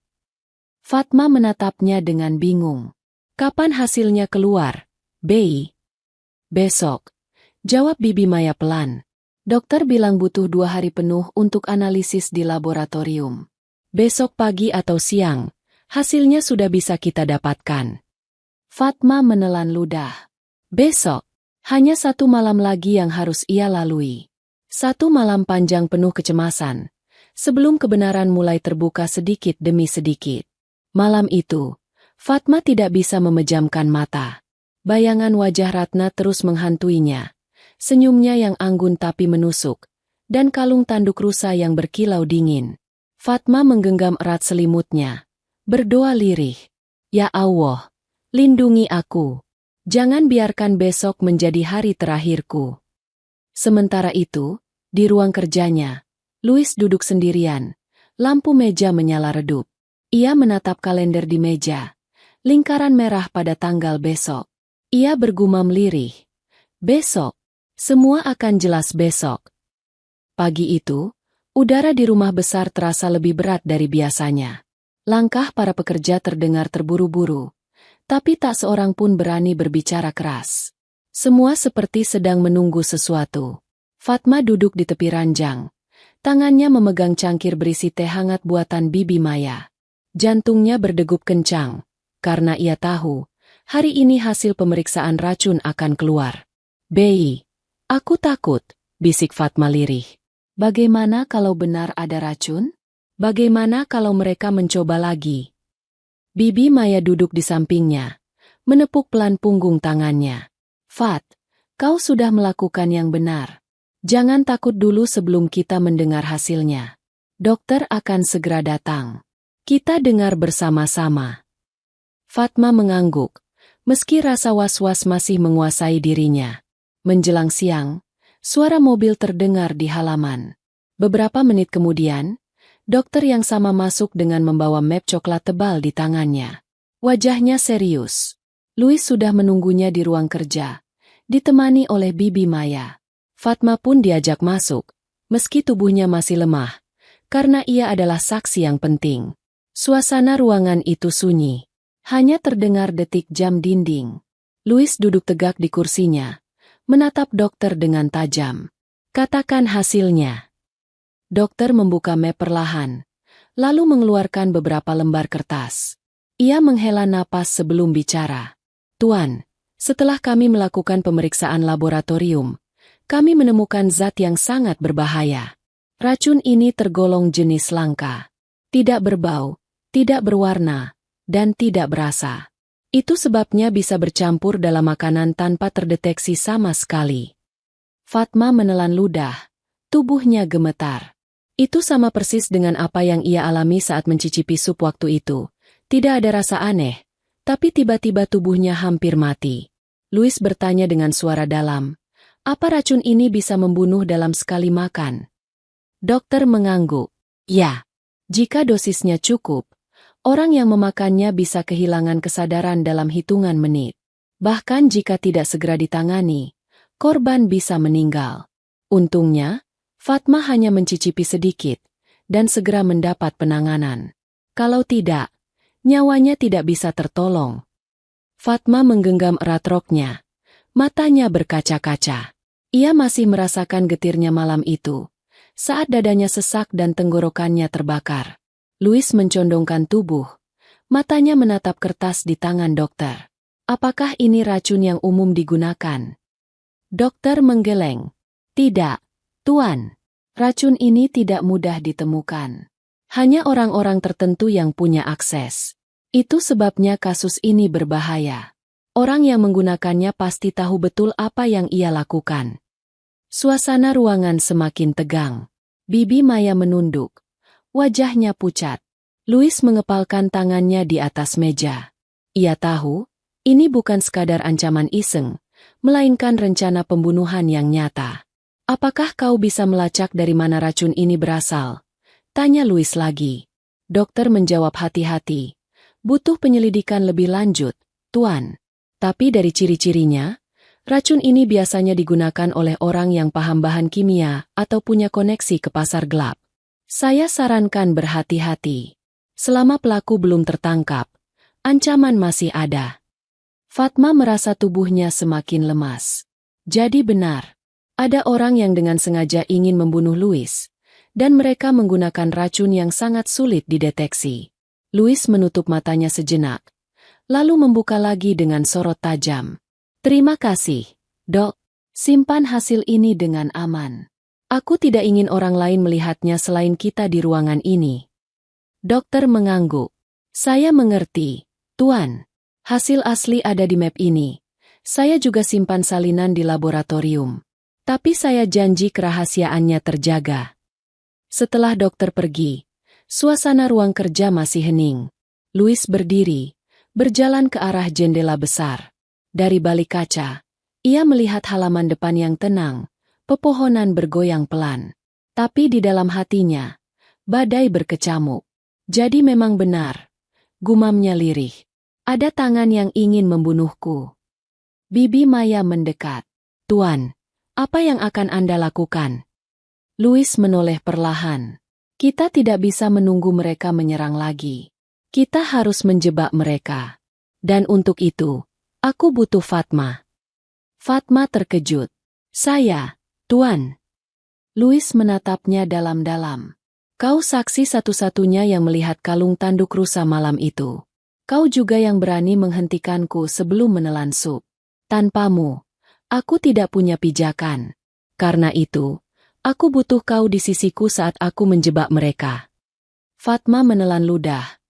Speaker 1: Fatma menatapnya dengan bingung. Kapan hasilnya keluar, Bei? Besok, jawab Bibi Maya pelan. Dokter bilang butuh 2 hari penuh untuk analisis di laboratorium. Besok pagi atau siang, hasilnya sudah bisa kita dapatkan. Fatma menelan ludah. Besok, hanya 1 malam lagi yang harus ia lalui. 1 malam panjang penuh kecemasan, sebelum kebenaran mulai terbuka sedikit demi sedikit. Malam itu, Fatma tidak bisa memejamkan mata. Bayangan wajah Ratna terus menghantuinya. Senyumnya yang anggun tapi menusuk, dan kalung tanduk rusa yang berkilau dingin. Fatma menggenggam erat selimutnya. Berdoa lirih. Ya Allah, lindungi aku. Jangan biarkan besok menjadi hari terakhirku. Sementara itu, di ruang kerjanya, Louis duduk sendirian. Lampu meja menyala redup. Ia menatap kalender di meja. Lingkaran merah pada tanggal besok. Ia bergumam lirih. Besok. Semua akan jelas besok. Pagi itu, udara di rumah besar terasa lebih berat dari biasanya. Langkah para pekerja terdengar terburu-buru. Tapi tak seorang pun berani berbicara keras. Semua seperti sedang menunggu sesuatu. Fatma duduk di tepi ranjang. Tangannya memegang cangkir berisi teh hangat buatan Bibi Maya. Jantungnya berdegup kencang, karena ia tahu, hari ini hasil pemeriksaan racun akan keluar. "Bei, aku takut," bisik Fatma lirih. "Bagaimana kalau benar ada racun? Bagaimana kalau mereka mencoba lagi?" Bibi Maya duduk di sampingnya, menepuk pelan punggung tangannya. "Fat, kau sudah melakukan yang benar. Jangan takut dulu sebelum kita mendengar hasilnya. Dokter akan segera datang. Kita dengar bersama-sama." Fatma mengangguk, meski rasa was-was masih menguasai dirinya. Menjelang siang, suara mobil terdengar di halaman. Beberapa menit kemudian, dokter yang sama masuk dengan membawa map coklat tebal di tangannya. Wajahnya serius. Louis sudah menunggunya di ruang kerja, ditemani oleh Bibi Maya. Fatma pun diajak masuk, meski tubuhnya masih lemah, karena ia adalah saksi yang penting. Suasana ruangan itu sunyi. Hanya terdengar detik jam dinding. Louis duduk tegak di kursinya, menatap dokter dengan tajam. "Katakan hasilnya." Dokter membuka map perlahan, lalu mengeluarkan beberapa lembar kertas. Ia menghela napas sebelum bicara. "Tuan, setelah kami melakukan pemeriksaan laboratorium, kami menemukan zat yang sangat berbahaya. Racun ini tergolong jenis langka. Tidak berbau, tidak berwarna, dan tidak berasa. Itu sebabnya bisa bercampur dalam makanan tanpa terdeteksi sama sekali." Fatma menelan ludah. Tubuhnya gemetar. Itu sama persis dengan apa yang ia alami saat mencicipi sup waktu itu. Tidak ada rasa aneh, tapi tiba-tiba tubuhnya hampir mati. Louis bertanya dengan suara dalam, "Apa racun ini bisa membunuh dalam sekali makan?" Dokter mengangguk. "Ya, jika dosisnya cukup, orang yang memakannya bisa kehilangan kesadaran dalam hitungan menit. Bahkan jika tidak segera ditangani, korban bisa meninggal." Untungnya, Fatma hanya mencicipi sedikit, dan segera mendapat penanganan. Kalau tidak, nyawanya tidak bisa tertolong. Fatma menggenggam erat roknya. Matanya berkaca-kaca. Ia masih merasakan getirnya malam itu, saat dadanya sesak dan tenggorokannya terbakar. Louis mencondongkan tubuh. Matanya menatap kertas di tangan dokter. "Apakah ini racun yang umum digunakan?" Dokter menggeleng. "Tidak, Tuan. Racun ini tidak mudah ditemukan. Hanya orang-orang tertentu yang punya akses. Itu sebabnya kasus ini berbahaya. Orang yang menggunakannya pasti tahu betul apa yang ia lakukan." Suasana ruangan semakin tegang. Bibi Maya menunduk. Wajahnya pucat. Louis mengepalkan tangannya di atas meja. Ia tahu, ini bukan sekadar ancaman iseng, melainkan rencana pembunuhan yang nyata. "Apakah kau bisa melacak dari mana racun ini berasal?" tanya Louis lagi. Dokter menjawab hati-hati. "Butuh penyelidikan lebih lanjut, Tuan. Tapi dari ciri-cirinya, racun ini biasanya digunakan oleh orang yang paham bahan kimia atau punya koneksi ke pasar gelap. Saya sarankan berhati-hati. Selama pelaku belum tertangkap, ancaman masih ada." Fatma merasa tubuhnya semakin lemas. Jadi benar, ada orang yang dengan sengaja ingin membunuh Louis, dan mereka menggunakan racun yang sangat sulit dideteksi. Louis menutup matanya sejenak, lalu membuka lagi dengan sorot tajam. "Terima kasih, Dok. Simpan hasil ini dengan aman. Aku tidak ingin orang lain melihatnya selain kita di ruangan ini." Dokter mengangguk. "Saya mengerti, Tuan. Hasil asli ada di map ini. Saya juga simpan salinan di laboratorium. Tapi saya janji kerahasiaannya terjaga." Setelah dokter pergi, suasana ruang kerja masih hening. Louis berdiri, berjalan ke arah jendela besar. Dari balik kaca, ia melihat halaman depan yang tenang, pepohonan bergoyang pelan. Tapi di dalam hatinya, badai berkecamuk. Jadi memang benar, gumamnya lirih. Ada tangan yang ingin membunuhku. Bibi Maya mendekat. "Tuan, apa yang akan Anda lakukan?" Louis menoleh perlahan. "Kita tidak bisa menunggu mereka menyerang lagi. Kita harus menjebak mereka. Dan untuk itu, aku butuh Fatma. Fatma terkejut. Saya, Tuan. Louis menatapnya dalam-dalam. Kau saksi satu-satunya yang melihat kalung tanduk rusa malam itu. Kau juga yang berani menghentikanku sebelum menelan sup. Tanpamu, aku tidak punya pijakan. Karena itu, aku butuh kau di sisiku saat aku menjebak mereka. Fatma menelan ludah.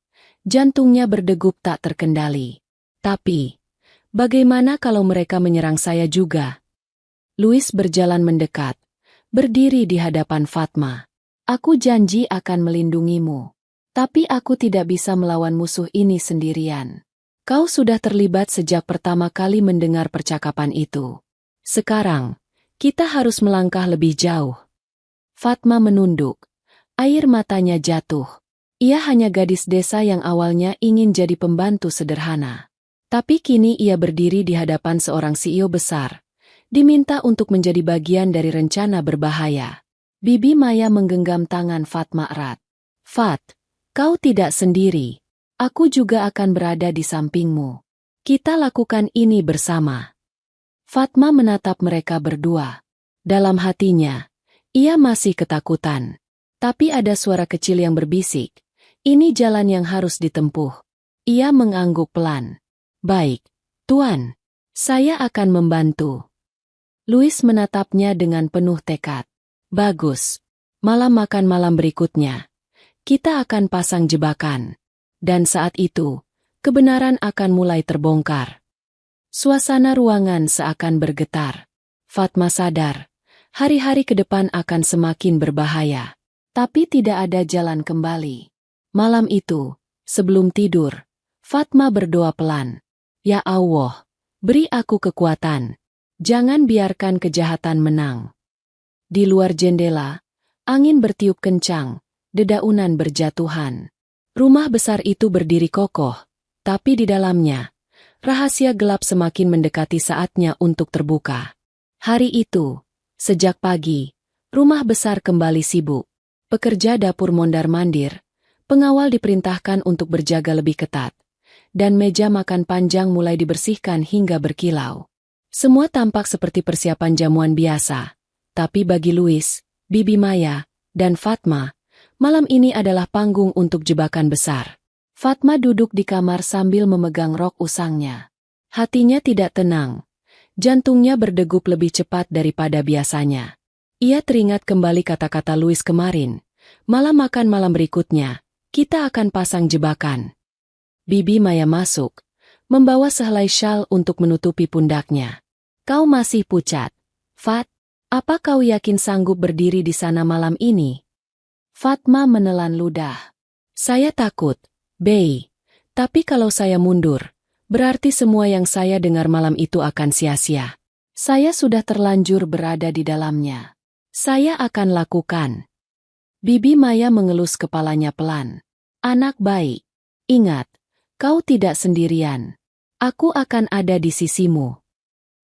Speaker 1: Jantungnya berdegup tak terkendali. Tapi, bagaimana kalau mereka menyerang saya juga? Louis berjalan mendekat, berdiri di hadapan Fatma. Aku janji akan melindungimu. Tapi aku tidak bisa melawan musuh ini sendirian. Kau sudah terlibat sejak pertama kali mendengar percakapan itu. Sekarang, kita harus melangkah lebih jauh. Fatma menunduk. Air matanya jatuh. Ia hanya gadis desa yang awalnya ingin jadi pembantu sederhana. Tapi kini ia berdiri di hadapan seorang CEO besar. Diminta untuk menjadi bagian dari rencana berbahaya. Bibi Maya menggenggam tangan Fatma erat. Fat, kau tidak sendiri. Aku juga akan berada di sampingmu. Kita lakukan ini bersama. Fatma menatap mereka berdua. Dalam hatinya, ia masih ketakutan. Tapi ada suara kecil yang berbisik. Ini jalan yang harus ditempuh. Ia mengangguk pelan. Baik, Tuan. Saya akan membantu. Louis menatapnya dengan penuh tekad. Bagus. Malam makan malam berikutnya. Kita akan pasang jebakan. Dan saat itu, kebenaran akan mulai terbongkar. Suasana ruangan seakan bergetar. Fatma sadar, hari-hari ke depan akan semakin berbahaya. Tapi tidak ada jalan kembali. Malam itu, sebelum tidur, Fatma berdoa pelan. Ya Allah, beri aku kekuatan. Jangan biarkan kejahatan menang. Di luar jendela, angin bertiup kencang. Dedaunan berjatuhan. Rumah besar itu berdiri kokoh, tapi di dalamnya, rahasia gelap semakin mendekati saatnya untuk terbuka. Hari itu, sejak pagi, rumah besar kembali sibuk. Pekerja dapur mondar-mandir, pengawal diperintahkan untuk berjaga lebih ketat, dan meja makan panjang mulai dibersihkan hingga berkilau. Semua tampak seperti persiapan jamuan biasa, tapi bagi Louis, Bibi Maya, dan Fatma, malam ini adalah panggung untuk jebakan besar. Fatma duduk di kamar sambil memegang rok usangnya. Hatinya tidak tenang. Jantungnya berdegup lebih cepat daripada biasanya. Ia teringat kembali kata-kata Louis kemarin. Malam makan malam berikutnya, kita akan pasang jebakan. Bibi Maya masuk, membawa sehelai syal untuk menutupi pundaknya. Kau masih pucat. Fat, apa kau yakin sanggup berdiri di sana malam ini? Fatma menelan ludah. Saya takut, Bey. Tapi kalau saya mundur, berarti semua yang saya dengar malam itu akan sia-sia. Saya sudah terlanjur berada di dalamnya. Saya akan lakukan. Bibi Maya mengelus kepalanya pelan. Anak baik, ingat, kau tidak sendirian. Aku akan ada di sisimu.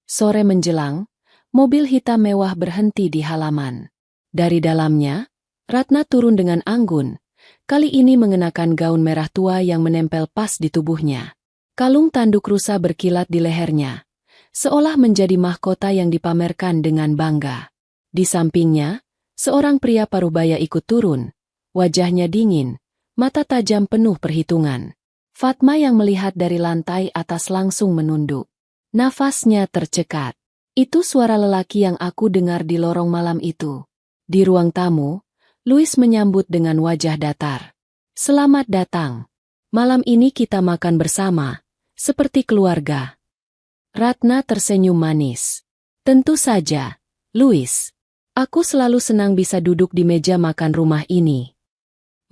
Speaker 1: Sore menjelang, mobil hitam mewah berhenti di halaman. Dari dalamnya, Ratna turun dengan anggun, kali ini mengenakan gaun merah tua yang menempel pas di tubuhnya. Kalung tanduk rusa berkilat di lehernya, seolah menjadi mahkota yang dipamerkan dengan bangga. Di sampingnya, seorang pria parubaya ikut turun, wajahnya dingin, mata tajam penuh perhitungan. Fatma yang melihat dari lantai atas langsung menunduk. Nafasnya tercekat. Itu suara lelaki yang aku dengar di lorong malam itu. Di ruang tamu, Louis menyambut dengan wajah datar. Selamat datang. Malam ini kita makan bersama, seperti keluarga. Ratna tersenyum manis. Tentu saja, Louis. Aku selalu senang bisa duduk di meja makan rumah ini.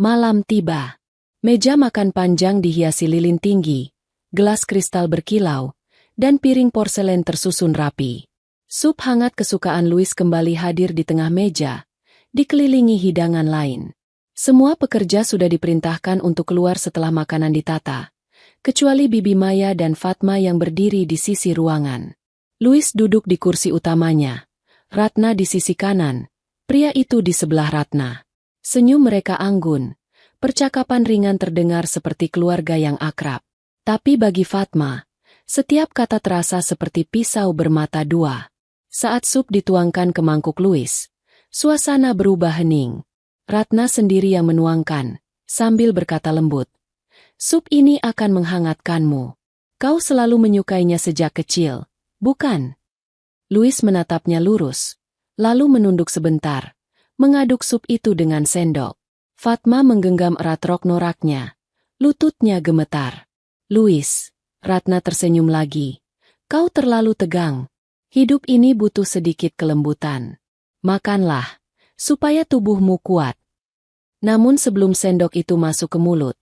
Speaker 1: Malam tiba. Meja makan panjang dihiasi lilin tinggi, gelas kristal berkilau, dan piring porselen tersusun rapi. Sup hangat kesukaan Louis kembali hadir di tengah meja, dikelilingi hidangan lain. Semua pekerja sudah diperintahkan untuk keluar setelah makanan ditata, kecuali Bibi Maya dan Fatma yang berdiri di sisi ruangan. Louis duduk di kursi utamanya, Ratna di sisi kanan, pria itu di sebelah Ratna. Senyum mereka anggun, percakapan ringan terdengar seperti keluarga yang akrab. Tapi bagi Fatma, setiap kata terasa seperti pisau bermata dua. Saat sup dituangkan ke mangkuk Louis, suasana berubah hening. Ratna sendiri yang menuangkan, sambil berkata lembut, "Sup ini akan menghangatkanmu. Kau selalu menyukainya sejak kecil, bukan?" Louis menatapnya lurus, lalu menunduk sebentar, mengaduk sup itu dengan sendok. Fatma menggenggam erat rok noraknya, lututnya gemetar. "Louis," Ratna tersenyum lagi, "kau terlalu tegang. Hidup ini butuh sedikit kelembutan. Makanlah, supaya tubuhmu kuat." Namun sebelum sendok itu masuk ke mulut,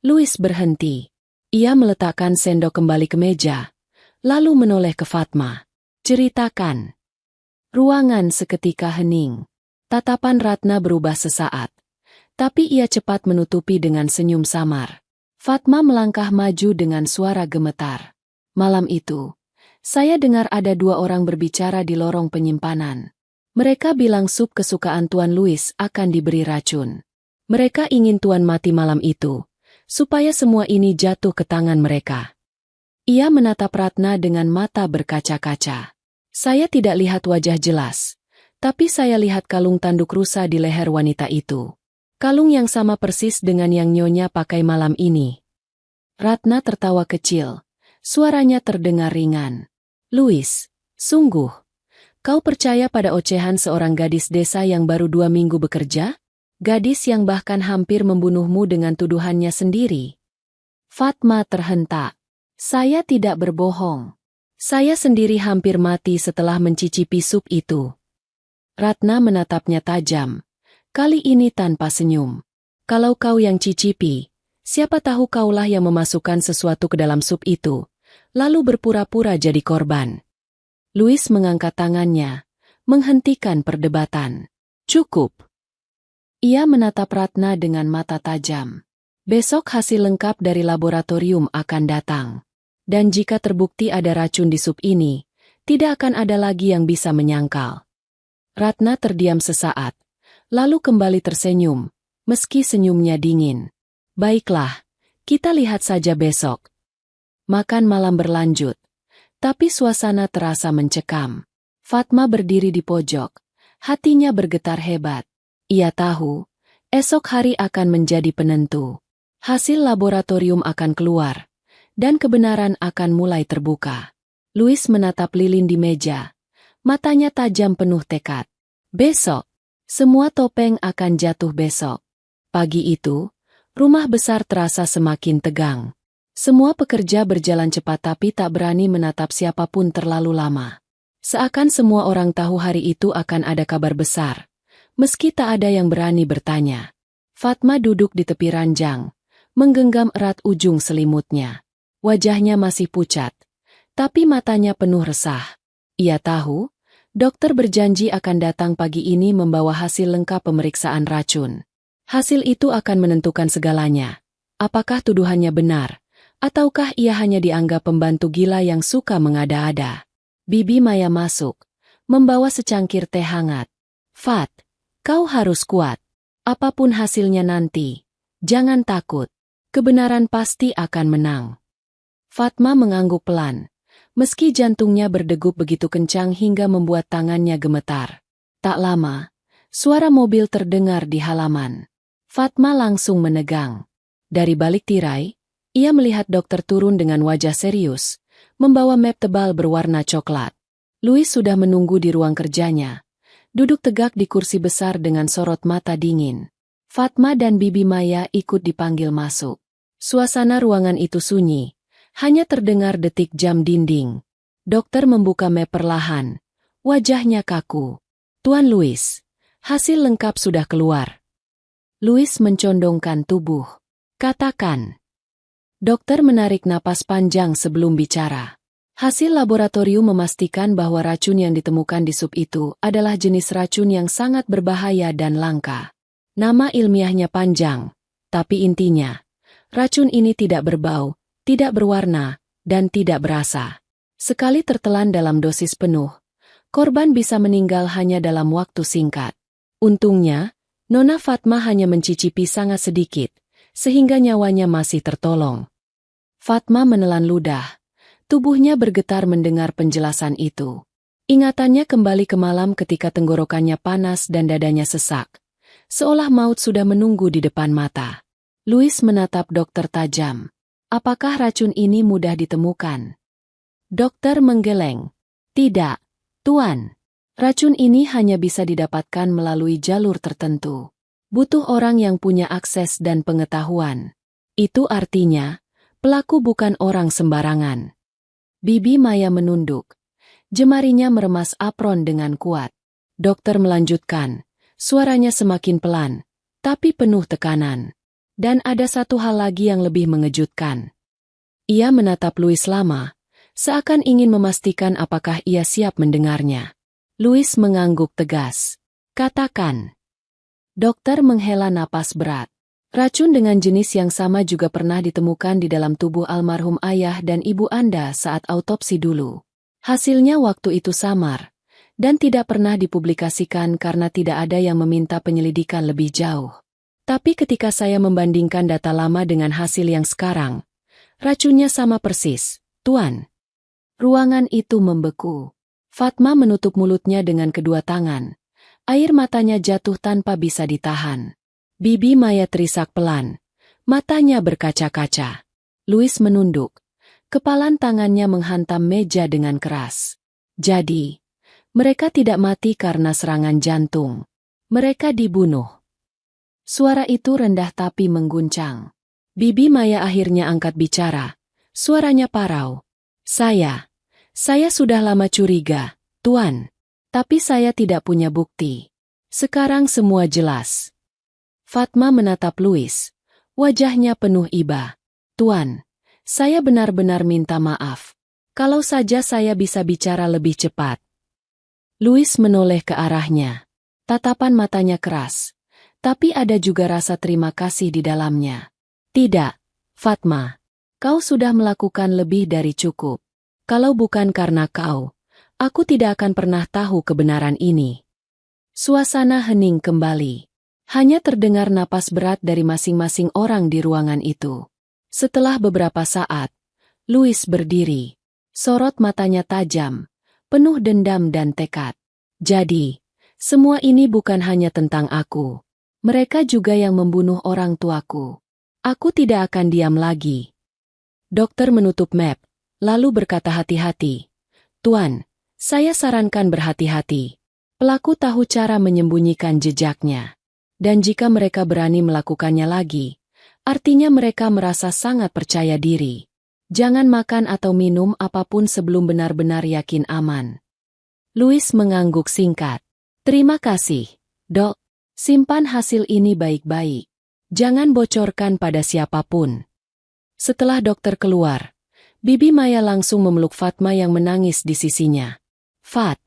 Speaker 1: Louis berhenti. Ia meletakkan sendok kembali ke meja, lalu menoleh ke Fatma. "Ceritakan." Ruangan seketika hening. Tatapan Ratna berubah sesaat, tapi ia cepat menutupi dengan senyum samar. Fatma melangkah maju dengan suara gemetar. "Malam itu, saya dengar ada 2 orang berbicara di lorong penyimpanan. Mereka bilang sup kesukaan Tuan Louis akan diberi racun. Mereka ingin Tuan mati malam itu, supaya semua ini jatuh ke tangan mereka." Ia menatap Ratna dengan mata berkaca-kaca. "Saya tidak lihat wajah jelas, tapi saya lihat kalung tanduk rusa di leher wanita itu. Kalung yang sama persis dengan yang Nyonya pakai malam ini." Ratna tertawa kecil, suaranya terdengar ringan. "Louis, sungguh, kau percaya pada ocehan seorang gadis desa yang baru 2 minggu bekerja? Gadis yang bahkan hampir membunuhmu dengan tuduhannya sendiri?" Fatma terhentak. "Saya tidak berbohong. Saya sendiri hampir mati setelah mencicipi sup itu." Ratna menatapnya tajam, kali ini tanpa senyum. "Kalau kau yang cicipi, siapa tahu kaulah yang memasukkan sesuatu ke dalam sup itu, lalu berpura-pura jadi korban." Louis mengangkat tangannya, menghentikan perdebatan. "Cukup." Ia menatap Ratna dengan mata tajam. "Besok hasil lengkap dari laboratorium akan datang. Dan jika terbukti ada racun di sup ini, tidak akan ada lagi yang bisa menyangkal." Ratna terdiam sesaat, lalu kembali tersenyum, meski senyumnya dingin. "Baiklah, kita lihat saja besok." Makan malam berlanjut, tapi suasana terasa mencekam. Fatma berdiri di pojok, hatinya bergetar hebat. Ia tahu, esok hari akan menjadi penentu. Hasil laboratorium akan keluar, dan kebenaran akan mulai terbuka. Louis menatap lilin di meja, matanya tajam penuh tekad. Besok, semua topeng akan jatuh besok. Pagi itu, rumah besar terasa semakin tegang. Semua pekerja berjalan cepat tapi tak berani menatap siapapun terlalu lama. Seakan semua orang tahu hari itu akan ada kabar besar, meski tak ada yang berani bertanya. Fatma duduk di tepi ranjang, menggenggam erat ujung selimutnya. Wajahnya masih pucat, tapi matanya penuh resah. Ia tahu, dokter berjanji akan datang pagi ini membawa hasil lengkap pemeriksaan racun. Hasil itu akan menentukan segalanya. Apakah tuduhannya benar, ataukah ia hanya dianggap pembantu gila yang suka mengada-ada? Bibi Maya masuk, membawa secangkir teh hangat. "Fat, kau harus kuat. Apapun hasilnya nanti, jangan takut. Kebenaran pasti akan menang." Fatma mengangguk pelan, meski jantungnya berdegup begitu kencang hingga membuat tangannya gemetar. Tak lama, suara mobil terdengar di halaman. Fatma langsung menegang. Dari balik tirai, ia melihat dokter turun dengan wajah serius, membawa map tebal berwarna coklat. Louis sudah menunggu di ruang kerjanya, duduk tegak di kursi besar dengan sorot mata dingin. Fatma dan Bibi Maya ikut dipanggil masuk. Suasana ruangan itu sunyi. Hanya terdengar detik jam dinding. Dokter membuka map perlahan. Wajahnya kaku. "Tuan Louis, hasil lengkap sudah keluar." Louis mencondongkan tubuh. "Katakan." Dokter menarik napas panjang sebelum bicara. Hasil laboratorium memastikan bahwa racun yang ditemukan di sup itu adalah jenis racun yang sangat berbahaya dan langka. Nama ilmiahnya panjang, tapi intinya, racun ini tidak berbau, tidak berwarna, dan tidak berasa. Sekali tertelan dalam dosis penuh, korban bisa meninggal hanya dalam waktu singkat. Untungnya, Nona Fatma hanya mencicipi sangat sedikit, sehingga nyawanya masih tertolong. Fatma menelan ludah. Tubuhnya bergetar mendengar penjelasan itu. Ingatannya kembali ke malam ketika tenggorokannya panas dan dadanya sesak. Seolah maut sudah menunggu di depan mata. Louis menatap dokter tajam. Apakah racun ini mudah ditemukan? Dokter menggeleng. Tidak, Tuan. Racun ini hanya bisa didapatkan melalui jalur tertentu. Butuh orang yang punya akses dan pengetahuan. Itu artinya, pelaku bukan orang sembarangan. Bibi Maya menunduk. Jemarinya meremas apron dengan kuat. Dokter melanjutkan. Suaranya semakin pelan, tapi penuh tekanan. Dan ada satu hal lagi yang lebih mengejutkan. Ia menatap Louis lama, seakan ingin memastikan apakah ia siap mendengarnya. Louis mengangguk tegas. Katakan. Dokter menghela napas berat. Racun dengan jenis yang sama juga pernah ditemukan di dalam tubuh almarhum ayah dan ibu Anda saat autopsi dulu. Hasilnya waktu itu samar, dan tidak pernah dipublikasikan karena tidak ada yang meminta penyelidikan lebih jauh. Tapi ketika saya membandingkan data lama dengan hasil yang sekarang, racunnya sama persis, Tuan. Ruangan itu membeku. Fatma menutup mulutnya dengan kedua tangan. Air matanya jatuh tanpa bisa ditahan. Bibi Maya terisak pelan. Matanya berkaca-kaca. Louis menunduk. Kepalan tangannya menghantam meja dengan keras. Jadi, mereka tidak mati karena serangan jantung. Mereka dibunuh. Suara itu rendah tapi mengguncang. Bibi Maya akhirnya angkat bicara. Suaranya parau. Saya sudah lama curiga, Tuan. Tapi saya tidak punya bukti. Sekarang semua jelas. Fatma menatap Louis. Wajahnya penuh iba. Tuan, saya benar-benar minta maaf. Kalau saja saya bisa bicara lebih cepat. Louis menoleh ke arahnya. Tatapan matanya keras. Tapi ada juga rasa terima kasih di dalamnya. Tidak, Fatma. Kau sudah melakukan lebih dari cukup. Kalau bukan karena kau, aku tidak akan pernah tahu kebenaran ini. Suasana hening kembali. Hanya terdengar napas berat dari masing-masing orang di ruangan itu. Setelah beberapa saat, Louis berdiri. Sorot matanya tajam, penuh dendam dan tekad. Jadi, semua ini bukan hanya tentang aku. Mereka juga yang membunuh orang tuaku. Aku tidak akan diam lagi. Dokter menutup map, lalu berkata hati-hati. Tuan, saya sarankan berhati-hati. Pelaku tahu cara menyembunyikan jejaknya. Dan jika mereka berani melakukannya lagi, artinya mereka merasa sangat percaya diri. Jangan makan atau minum apapun sebelum benar-benar yakin aman. Louis mengangguk singkat. Terima kasih, Dok. Simpan hasil ini baik-baik. Jangan bocorkan pada siapapun. Setelah dokter keluar, Bibi Maya langsung memeluk Fatma yang menangis di sisinya. Fat,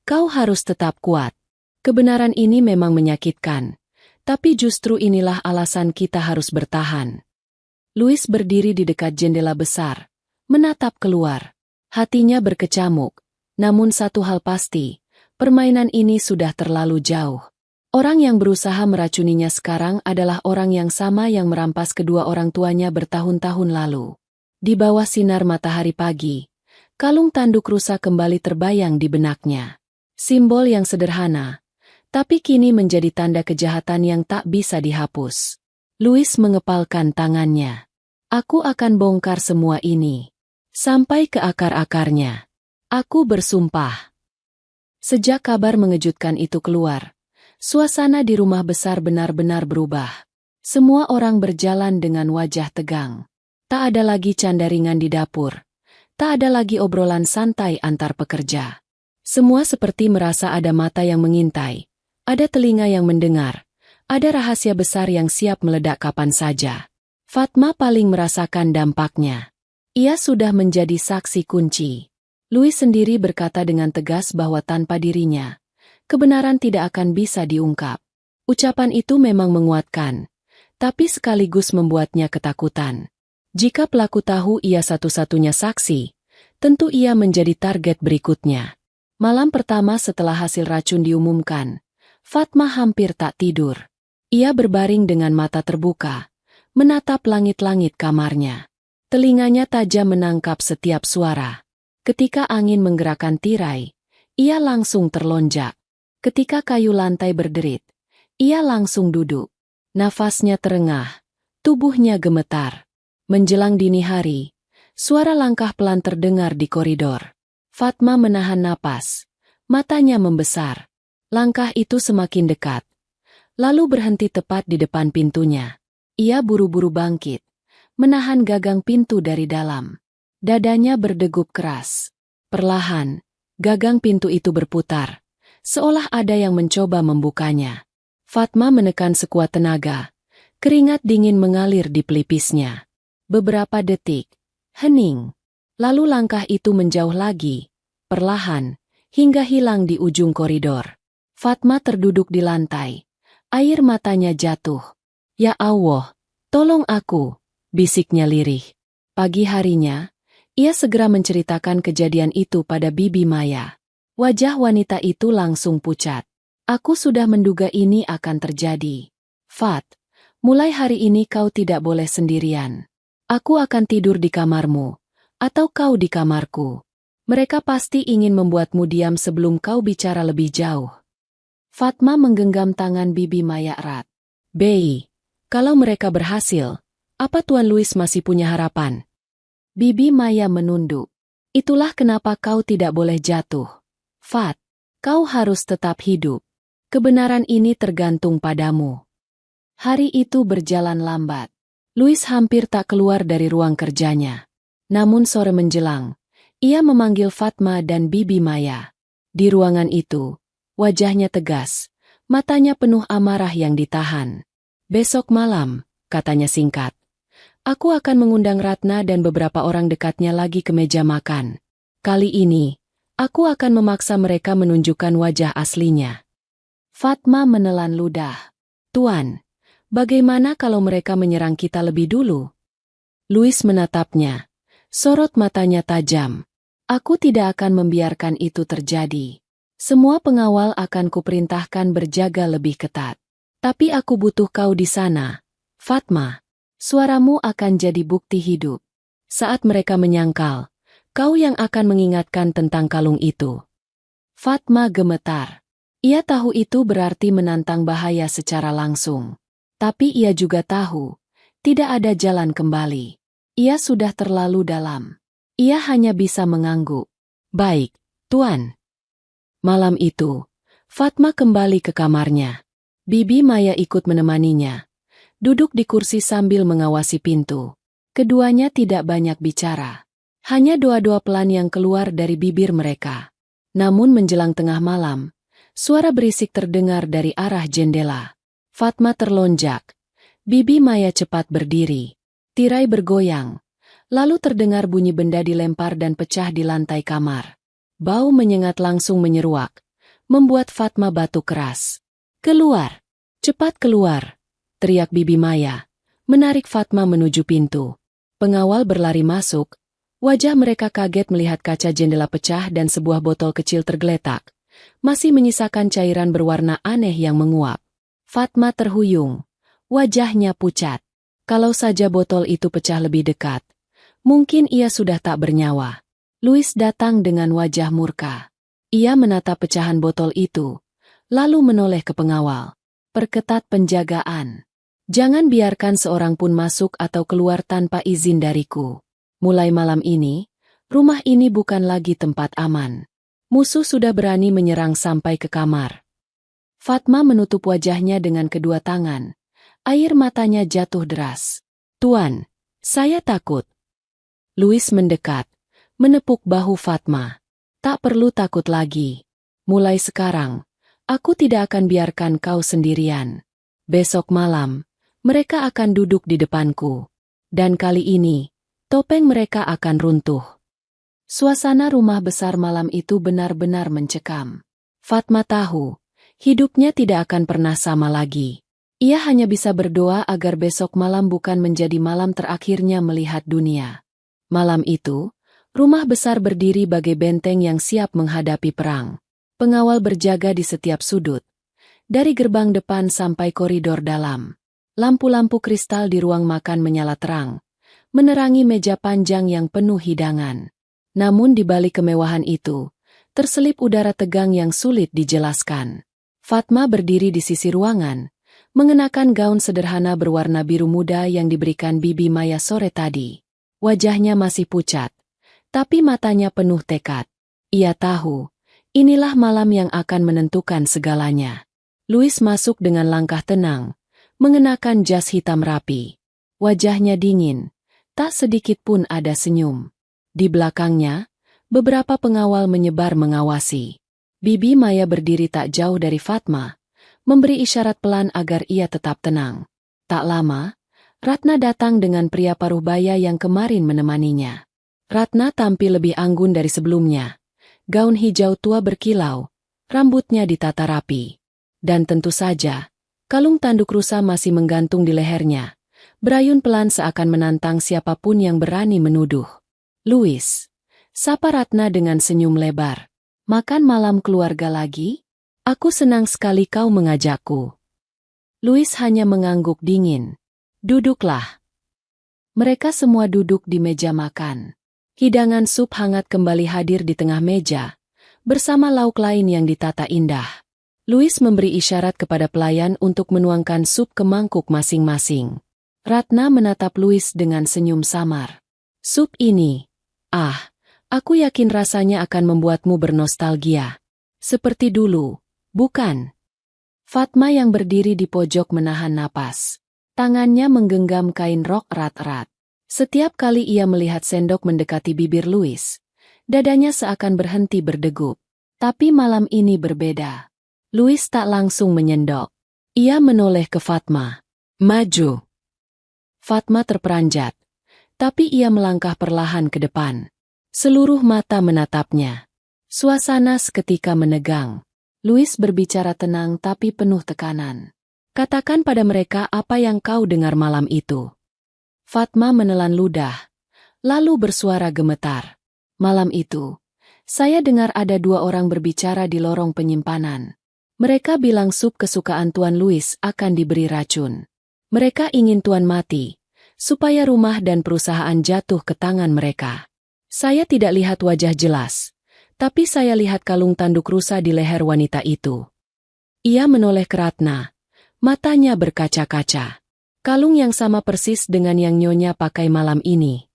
Speaker 1: kau harus tetap kuat. Kebenaran ini memang menyakitkan. Tapi justru inilah alasan kita harus bertahan. Louis berdiri di dekat jendela besar, menatap keluar. Hatinya berkecamuk. Namun satu hal pasti, permainan ini sudah terlalu jauh. Orang yang berusaha meracuninya sekarang adalah orang yang sama yang merampas kedua orang tuanya bertahun-tahun lalu. Di bawah sinar matahari pagi, kalung tanduk rusa kembali terbayang di benaknya. Simbol yang sederhana, tapi kini menjadi tanda kejahatan yang tak bisa dihapus. Louis mengepalkan tangannya. Aku akan bongkar semua ini. Sampai ke akar-akarnya. Aku bersumpah. Sejak kabar mengejutkan itu keluar, suasana di rumah besar benar-benar berubah. Semua orang berjalan dengan wajah tegang. Tak ada lagi canda ringan di dapur. Tak ada lagi obrolan santai antar pekerja. Semua seperti merasa ada mata yang mengintai. Ada telinga yang mendengar. Ada rahasia besar yang siap meledak kapan saja. Fatma paling merasakan dampaknya. Ia sudah menjadi saksi kunci. Louis sendiri berkata dengan tegas bahwa tanpa dirinya, kebenaran tidak akan bisa diungkap. Ucapan itu memang menguatkan, tapi sekaligus membuatnya ketakutan. Jika pelaku tahu ia satu-satunya saksi, tentu ia menjadi target berikutnya. Malam pertama setelah hasil racun diumumkan, Fatma hampir tak tidur. Ia berbaring dengan mata terbuka, menatap langit-langit kamarnya. Telinganya tajam menangkap setiap suara. Ketika angin menggerakkan tirai, ia langsung terlonjak. Ketika kayu lantai berderit, ia langsung duduk. Nafasnya terengah, tubuhnya gemetar. Menjelang dini hari, suara langkah pelan terdengar di koridor. Fatma menahan napas, matanya membesar. Langkah itu semakin dekat, lalu berhenti tepat di depan pintunya. Ia buru-buru bangkit, menahan gagang pintu dari dalam. Dadanya berdegup keras. Perlahan, gagang pintu itu berputar, seolah ada yang mencoba membukanya. Fatma menekan sekuat tenaga, keringat dingin mengalir di pelipisnya. Beberapa detik, hening. Lalu langkah itu menjauh lagi, perlahan, hingga hilang di ujung koridor. Fatma terduduk di lantai, air matanya jatuh. "Ya Allah, tolong aku," bisiknya lirih. Pagi harinya, ia segera menceritakan kejadian itu pada Bibi Maya. Wajah wanita itu langsung pucat. "Aku sudah menduga ini akan terjadi. Fat, mulai hari ini kau tidak boleh sendirian. Aku akan tidur di kamarmu, atau kau di kamarku. Mereka pasti ingin membuatmu diam sebelum kau bicara lebih jauh." Fatma menggenggam tangan Bibi Maya erat. "Bei, kalau mereka berhasil, apa Tuan Louis masih punya harapan?" Bibi Maya menunduk. "Itulah kenapa kau tidak boleh jatuh. Fat, kau harus tetap hidup. Kebenaran ini tergantung padamu." Hari itu berjalan lambat. Louis hampir tak keluar dari ruang kerjanya. Namun sore menjelang, ia memanggil Fatma dan Bibi Maya. Di ruangan itu, wajahnya tegas, matanya penuh amarah yang ditahan. "Besok malam," katanya singkat, "aku akan mengundang Ratna dan beberapa orang dekatnya lagi ke meja makan. Kali ini, aku akan memaksa mereka menunjukkan wajah aslinya." Fatma menelan ludah. "Tuan, bagaimana kalau mereka menyerang kita lebih dulu?" Louis menatapnya. Sorot matanya tajam. "Aku tidak akan membiarkan itu terjadi. Semua pengawal akan kuperintahkan berjaga lebih ketat. Tapi aku butuh kau di sana, Fatma. Suaramu akan jadi bukti hidup. Saat mereka menyangkal, kau yang akan mengingatkan tentang kalung itu." Fatma gemetar. Ia tahu itu berarti menantang bahaya secara langsung. Tapi ia juga tahu, tidak ada jalan kembali. Ia sudah terlalu dalam. Ia hanya bisa mengangguk. "Baik, Tuan." Malam itu, Fatma kembali ke kamarnya. Bibi Maya ikut menemaninya. Duduk di kursi sambil mengawasi pintu. Keduanya tidak banyak bicara. Hanya doa-doa pelan yang keluar dari bibir mereka. Namun menjelang tengah malam, suara berisik terdengar dari arah jendela. Fatma terlonjak. Bibi Maya cepat berdiri. Tirai bergoyang. Lalu terdengar bunyi benda dilempar dan pecah di lantai kamar. Bau menyengat langsung menyeruak, membuat Fatma batuk keras. "Keluar! Cepat keluar!" teriak Bibi Maya, menarik Fatma menuju pintu. Pengawal berlari masuk. Wajah mereka kaget melihat kaca jendela pecah dan sebuah botol kecil tergeletak, masih menyisakan cairan berwarna aneh yang menguap. Fatma terhuyung. Wajahnya pucat. Kalau saja botol itu pecah lebih dekat, mungkin ia sudah tak bernyawa. Louis datang dengan wajah murka. Ia menatap pecahan botol itu, lalu menoleh ke pengawal. "Perketat penjagaan. Jangan biarkan seorang pun masuk atau keluar tanpa izin dariku. Mulai malam ini, rumah ini bukan lagi tempat aman. Musuh sudah berani menyerang sampai ke kamar." Fatma menutup wajahnya dengan kedua tangan. Air matanya jatuh deras. "Tuan, saya takut." Louis mendekat, menepuk bahu Fatma. "Tak perlu takut lagi. Mulai sekarang, aku tidak akan biarkan kau sendirian. Besok malam, mereka akan duduk di depanku. Dan kali ini, topeng mereka akan runtuh." Suasana rumah besar malam itu benar-benar mencekam. Fatma tahu, hidupnya tidak akan pernah sama lagi. Ia hanya bisa berdoa agar besok malam bukan menjadi malam terakhirnya melihat dunia. Malam itu, rumah besar berdiri bagai benteng yang siap menghadapi perang. Pengawal berjaga di setiap sudut, dari gerbang depan sampai koridor dalam. Lampu-lampu kristal di ruang makan menyala terang, menerangi meja panjang yang penuh hidangan. Namun di balik kemewahan itu, terselip udara tegang yang sulit dijelaskan. Fatma berdiri di sisi ruangan, mengenakan gaun sederhana berwarna biru muda yang diberikan Bibi Maya sore tadi. Wajahnya masih pucat, tapi matanya penuh tekad. Ia tahu, inilah malam yang akan menentukan segalanya. Louis masuk dengan langkah tenang, mengenakan jas hitam rapi. Wajahnya dingin, tak sedikit pun ada senyum. Di belakangnya, beberapa pengawal menyebar mengawasi. Bibi Maya berdiri tak jauh dari Fatma, memberi isyarat pelan agar ia tetap tenang. Tak lama, Ratna datang dengan pria paruh baya yang kemarin menemaninya. Ratna tampil lebih anggun dari sebelumnya. Gaun hijau tua berkilau, rambutnya ditata rapi. Dan tentu saja, kalung tanduk rusa masih menggantung di lehernya. Berayun pelan seakan menantang siapapun yang berani menuduh. Louis, sapa Ratna dengan senyum lebar. Makan malam keluarga lagi? Aku senang sekali kau mengajakku. Louis hanya mengangguk dingin. Duduklah. Mereka semua duduk di meja makan. Hidangan sup hangat kembali hadir di tengah meja, bersama lauk lain yang ditata indah. Louis memberi isyarat kepada pelayan untuk menuangkan sup ke mangkuk masing-masing. Ratna menatap Louis dengan senyum samar. Sup ini, aku yakin rasanya akan membuatmu bernostalgia. Seperti dulu, bukan? Fatma yang berdiri di pojok menahan napas. Tangannya menggenggam kain rok erat-erat. Setiap kali ia melihat sendok mendekati bibir Louis, dadanya seakan berhenti berdegup. Tapi malam ini berbeda. Louis tak langsung menyendok. Ia menoleh ke Fatma. Maju. Fatma terperanjat, tapi ia melangkah perlahan ke depan. Seluruh mata menatapnya. Suasana seketika menegang. Louis berbicara tenang tapi penuh tekanan. Katakan pada mereka apa yang kau dengar malam itu. Fatma menelan ludah, lalu bersuara gemetar. Malam itu, saya dengar ada 2 orang berbicara di lorong penyimpanan. Mereka bilang sup kesukaan Tuan Louis akan diberi racun. Mereka ingin Tuan mati, supaya rumah dan perusahaan jatuh ke tangan mereka. Saya tidak lihat wajah jelas, tapi saya lihat kalung tanduk rusa di leher wanita itu. Ia menoleh ke Ratna, matanya berkaca-kaca. Kalung yang sama persis dengan yang Nyonya pakai malam ini.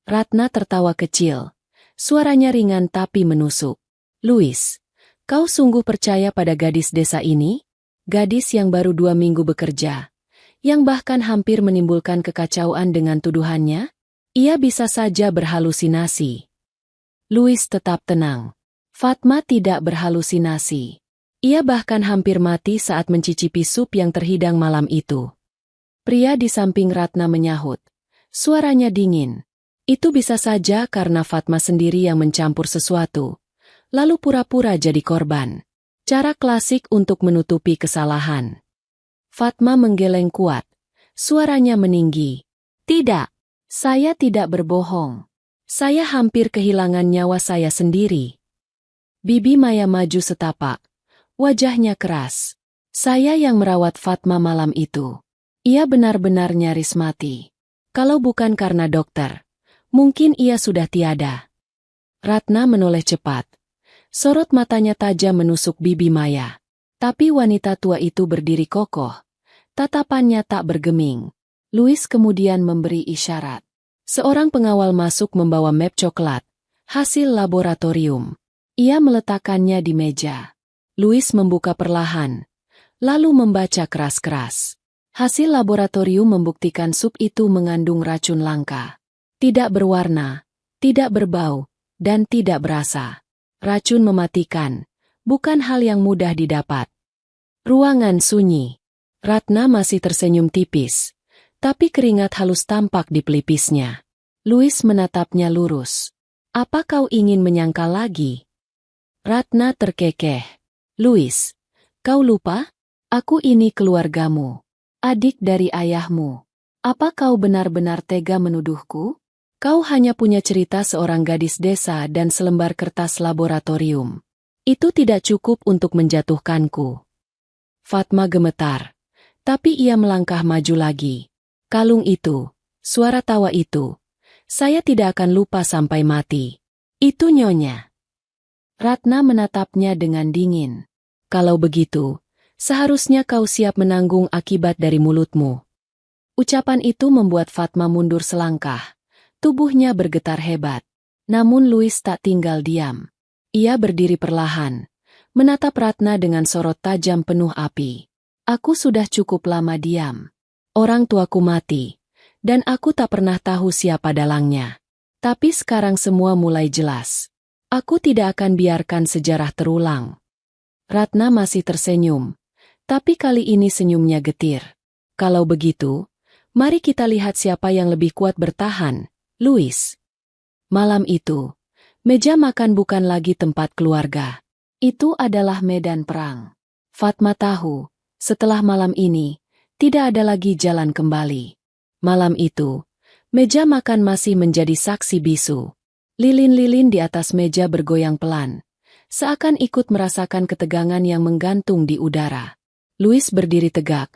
Speaker 1: Ratna tertawa kecil. Suaranya ringan tapi menusuk. Louis, kau sungguh percaya pada gadis desa ini? Gadis yang baru 2 minggu bekerja, yang bahkan hampir menimbulkan kekacauan dengan tuduhannya? Ia bisa saja berhalusinasi. Louis tetap tenang. Fatma tidak berhalusinasi. Ia bahkan hampir mati saat mencicipi sup yang terhidang malam itu. Pria di samping Ratna menyahut. Suaranya dingin. Itu bisa saja karena Fatma sendiri yang mencampur sesuatu, lalu pura-pura jadi korban. Cara klasik untuk menutupi kesalahan. Fatma menggeleng kuat. Suaranya meninggi. Tidak, saya tidak berbohong. Saya hampir kehilangan nyawa saya sendiri. Bibi Maya maju setapak. Wajahnya keras. Saya yang merawat Fatma malam itu. Ia benar-benar nyaris mati. Kalau bukan karena dokter, mungkin ia sudah tiada. Ratna menoleh cepat. Sorot matanya tajam menusuk Bibi Maya. Tapi wanita tua itu berdiri kokoh. Tatapannya tak bergeming. Louis kemudian memberi isyarat. Seorang pengawal masuk membawa map coklat, hasil laboratorium. Ia meletakkannya di meja. Louis membuka perlahan, lalu membaca keras-keras. Hasil laboratorium membuktikan sup itu mengandung racun langka. Tidak berwarna, tidak berbau, dan tidak berasa. Racun mematikan, bukan hal yang mudah didapat. Ruangan sunyi. Ratna masih tersenyum tipis, tapi keringat halus tampak di pelipisnya. Louis menatapnya lurus. Apa kau ingin menyangkal lagi? Ratna terkekeh. Louis, kau lupa? Aku ini keluargamu. Adik dari ayahmu. Apa kau benar-benar tega menuduhku? Kau hanya punya cerita seorang gadis desa dan selembar kertas laboratorium. Itu tidak cukup untuk menjatuhkanku. Fatma gemetar. Tapi ia melangkah maju lagi. Kalung itu, Suara tawa itu. Saya tidak akan lupa sampai mati. Itu Nyonya. Ratna menatapnya dengan dingin. Kalau begitu, seharusnya kau siap menanggung akibat dari mulutmu. Ucapan itu membuat Fatma mundur selangkah. Tubuhnya bergetar hebat. Namun Louis tak tinggal diam. Ia berdiri perlahan, menatap Ratna dengan sorot tajam penuh api. Aku sudah cukup lama diam. Orang tuaku mati, dan aku tak pernah tahu siapa dalangnya. Tapi sekarang semua mulai jelas. Aku tidak akan biarkan sejarah terulang. Ratna masih tersenyum, tapi kali ini senyumnya getir. Kalau begitu, mari kita lihat siapa yang lebih kuat bertahan, Louis. Malam itu, meja makan bukan lagi tempat keluarga. Itu adalah medan perang. Fatma tahu, setelah malam ini, tidak ada lagi jalan kembali. Malam itu, meja makan masih menjadi saksi bisu. Lilin-lilin di atas meja bergoyang pelan, seakan ikut merasakan ketegangan yang menggantung di udara. Louis berdiri tegak.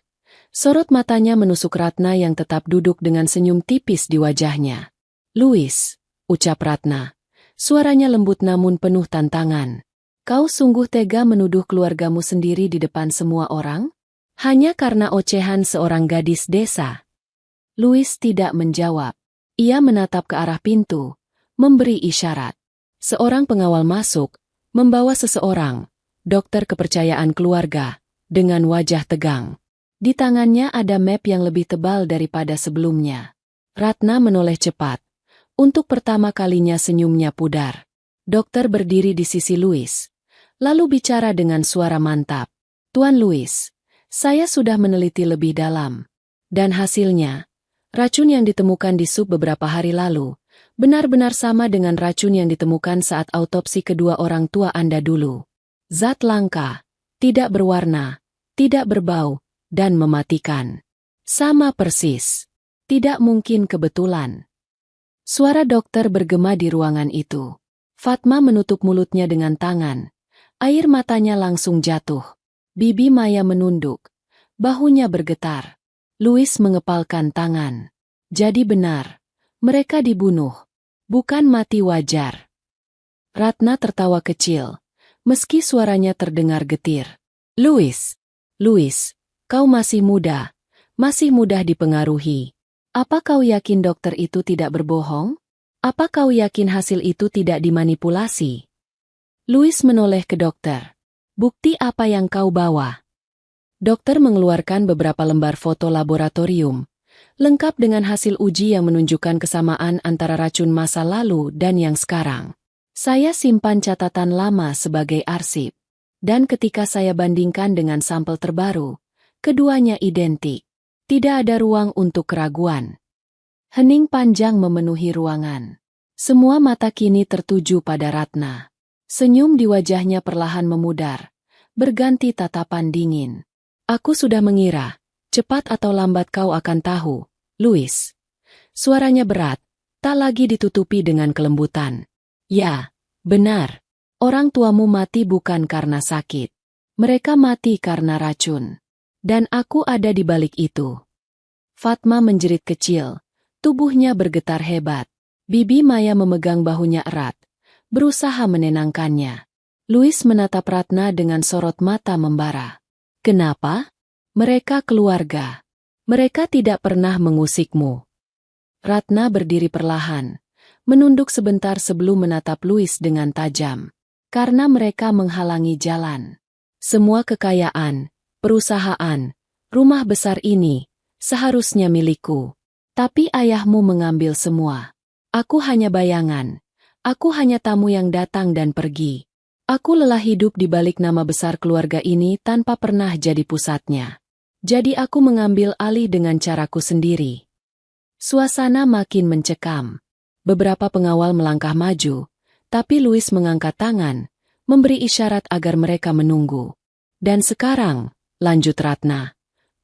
Speaker 1: Sorot matanya menusuk Ratna yang tetap duduk dengan senyum tipis di wajahnya. Louis, ucap Ratna. Suaranya lembut namun penuh tantangan. Kau sungguh tega menuduh keluargamu sendiri di depan semua orang? Hanya karena ocehan seorang gadis desa? Louis tidak menjawab. Ia menatap ke arah pintu, memberi isyarat. Seorang pengawal masuk, membawa seseorang, dokter kepercayaan keluarga, dengan wajah tegang. Di tangannya ada map yang lebih tebal daripada sebelumnya. Ratna menoleh cepat. Untuk pertama kalinya senyumnya pudar. Dokter berdiri di sisi Louis, lalu bicara dengan suara mantap. Tuan Louis, saya sudah meneliti lebih dalam. Dan hasilnya, racun yang ditemukan di sup beberapa hari lalu, benar-benar sama dengan racun yang ditemukan saat autopsi kedua orang tua Anda dulu. Zat langka, tidak berwarna, tidak berbau, dan mematikan. Sama persis. Tidak mungkin kebetulan. Suara dokter bergema di ruangan itu. Fatma menutup mulutnya dengan tangan. Air matanya langsung jatuh. Bibi Maya menunduk. Bahunya bergetar. Louis mengepalkan tangan. Jadi benar. Mereka dibunuh. Bukan mati wajar. Ratna tertawa kecil. Meski suaranya terdengar getir. Louis, kau masih muda. Masih mudah dipengaruhi. Apa kau yakin dokter itu tidak berbohong? Apa kau yakin hasil itu tidak dimanipulasi? Louis menoleh ke dokter. Bukti apa yang kau bawa? Dokter mengeluarkan beberapa lembar foto laboratorium, lengkap dengan hasil uji yang menunjukkan kesamaan antara racun masa lalu dan yang sekarang. Saya simpan catatan lama sebagai arsip. Dan ketika saya bandingkan dengan sampel terbaru, keduanya identik. Tidak ada ruang untuk keraguan. Hening panjang memenuhi ruangan. Semua mata kini tertuju pada Ratna. Senyum di wajahnya perlahan memudar, berganti tatapan dingin. Aku sudah mengira, cepat atau lambat kau akan tahu, Louis. Suaranya berat, tak lagi ditutupi dengan kelembutan. Ya, benar. Orang tuamu mati bukan karena sakit. Mereka mati karena racun. Dan aku ada di balik itu. Fatma menjerit kecil. Tubuhnya bergetar hebat. Bibi Maya memegang bahunya erat, berusaha menenangkannya. Louis menatap Ratna dengan sorot mata membara. Kenapa? Mereka keluarga. Mereka tidak pernah mengusikmu. Ratna berdiri perlahan, menunduk sebentar sebelum menatap Louis dengan tajam. Karena mereka menghalangi jalan. Semua kekayaan, perusahaan, rumah besar ini, seharusnya milikku. Tapi ayahmu mengambil semua. Aku hanya bayangan. Aku hanya tamu yang datang dan pergi. Aku lelah hidup di balik nama besar keluarga ini tanpa pernah jadi pusatnya. Jadi aku mengambil alih dengan caraku sendiri. Suasana makin mencekam. Beberapa pengawal melangkah maju, tapi Louis mengangkat tangan, memberi isyarat agar mereka menunggu. Dan sekarang, lanjut Ratna,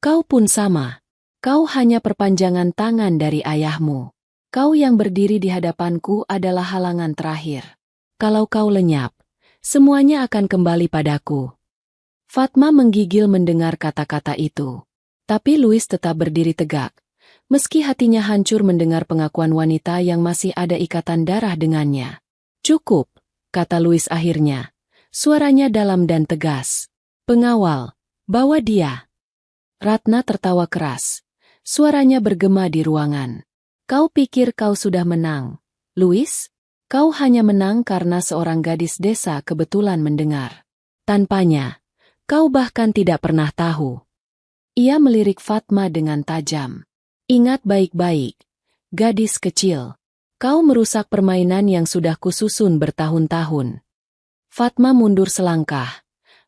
Speaker 1: kau pun sama. Kau hanya perpanjangan tangan dari ayahmu. Kau yang berdiri di hadapanku adalah halangan terakhir. Kalau kau lenyap, semuanya akan kembali padaku. Fatma menggigil mendengar kata-kata itu. Tapi Louis tetap berdiri tegak, Meski hatinya hancur mendengar pengakuan wanita yang masih ada ikatan darah dengannya. "Cukup," kata Louis akhirnya. Suaranya dalam dan tegas. "Pengawal, bawa dia." Ratna tertawa keras. Suaranya bergema di ruangan. "Kau pikir kau sudah menang, Louis? Kau hanya menang karena seorang gadis desa kebetulan mendengar. Tanpanya, kau bahkan tidak pernah tahu." Ia melirik Fatma dengan tajam. "Ingat baik-baik, gadis kecil. Kau merusak permainan yang sudah kususun bertahun-tahun." Fatma mundur selangkah.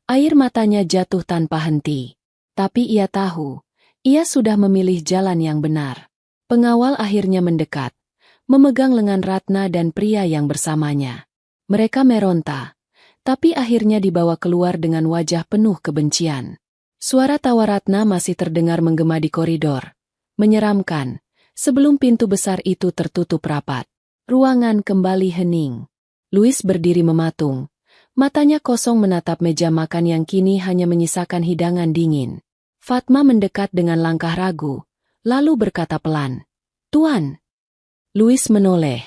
Speaker 1: Air matanya jatuh tanpa henti. Tapi ia tahu, ia sudah memilih jalan yang benar. Pengawal akhirnya mendekat, memegang lengan Ratna dan pria yang bersamanya. Mereka meronta, tapi akhirnya dibawa keluar dengan wajah penuh kebencian. Suara tawa Ratna masih terdengar menggema di koridor. Menyeramkan, sebelum pintu besar itu tertutup rapat. Ruangan kembali hening. Louis berdiri mematung. Matanya kosong menatap meja makan yang kini hanya menyisakan hidangan dingin. Fatma mendekat dengan langkah ragu, lalu berkata pelan, "Tuan." Louis menoleh.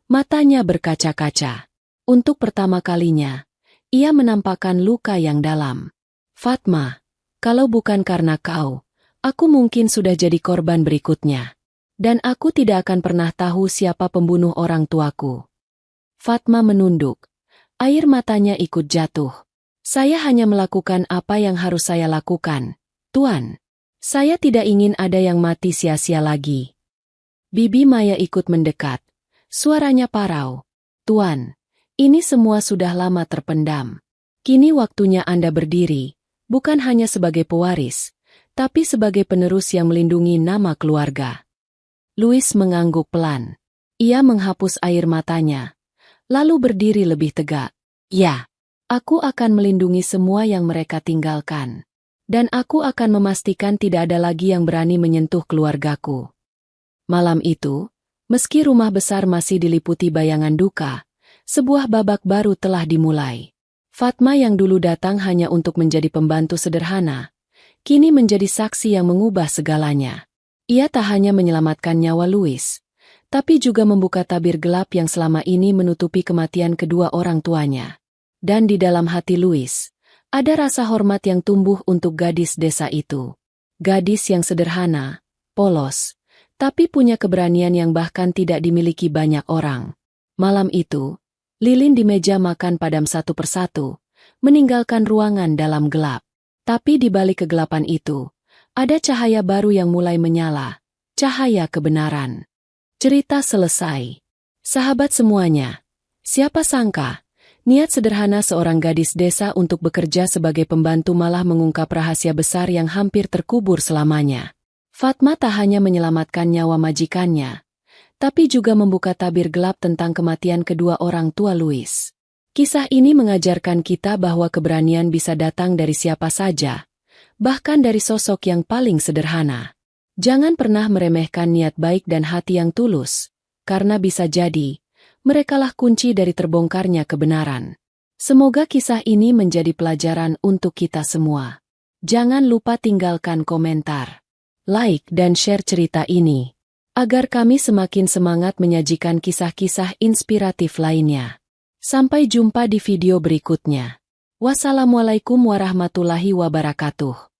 Speaker 1: Matanya berkaca-kaca. Untuk pertama kalinya, ia menampakkan luka yang dalam. "Fatma, kalau bukan karena kau, aku mungkin sudah jadi korban berikutnya. Dan aku tidak akan pernah tahu siapa pembunuh orang tuaku." Fatma menunduk. Air matanya ikut jatuh. "Saya hanya melakukan apa yang harus saya lakukan, Tuan. Saya tidak ingin ada yang mati sia-sia lagi." Bibi Maya ikut mendekat. Suaranya parau. "Tuan, ini semua sudah lama terpendam. Kini waktunya Anda berdiri, bukan hanya sebagai pewaris, tapi sebagai penerus yang melindungi nama keluarga." Louis mengangguk pelan. Ia menghapus air matanya, lalu berdiri lebih tegak. "Ya, aku akan melindungi semua yang mereka tinggalkan. Dan aku akan memastikan tidak ada lagi yang berani menyentuh keluargaku." Malam itu, meski rumah besar masih diliputi bayangan duka, sebuah babak baru telah dimulai. Fatma yang dulu datang hanya untuk menjadi pembantu sederhana, kini menjadi saksi yang mengubah segalanya. Ia tak hanya menyelamatkan nyawa Louis, tapi juga membuka tabir gelap yang selama ini menutupi kematian kedua orang tuanya. Dan di dalam hati Louis, ada rasa hormat yang tumbuh untuk gadis desa itu. Gadis yang sederhana, polos, tapi punya keberanian yang bahkan tidak dimiliki banyak orang. Malam itu, lilin di meja makan padam satu persatu, meninggalkan ruangan dalam gelap. Tapi di balik kegelapan itu, ada cahaya baru yang mulai menyala, cahaya kebenaran. Cerita selesai. Sahabat semuanya, siapa sangka, niat sederhana seorang gadis desa untuk bekerja sebagai pembantu malah mengungkap rahasia besar yang hampir terkubur selamanya. Fatma tak hanya menyelamatkan nyawa majikannya, tapi juga membuka tabir gelap tentang kematian kedua orang tua Louis. Kisah ini mengajarkan kita bahwa keberanian bisa datang dari siapa saja, bahkan dari sosok yang paling sederhana. Jangan pernah meremehkan niat baik dan hati yang tulus, karena bisa jadi, merekalah kunci dari terbongkarnya kebenaran. Semoga kisah ini menjadi pelajaran untuk kita semua. Jangan lupa tinggalkan komentar, like dan share cerita ini, agar kami semakin semangat menyajikan kisah-kisah inspiratif lainnya. Sampai jumpa di video berikutnya. Wassalamualaikum warahmatullahi wabarakatuh.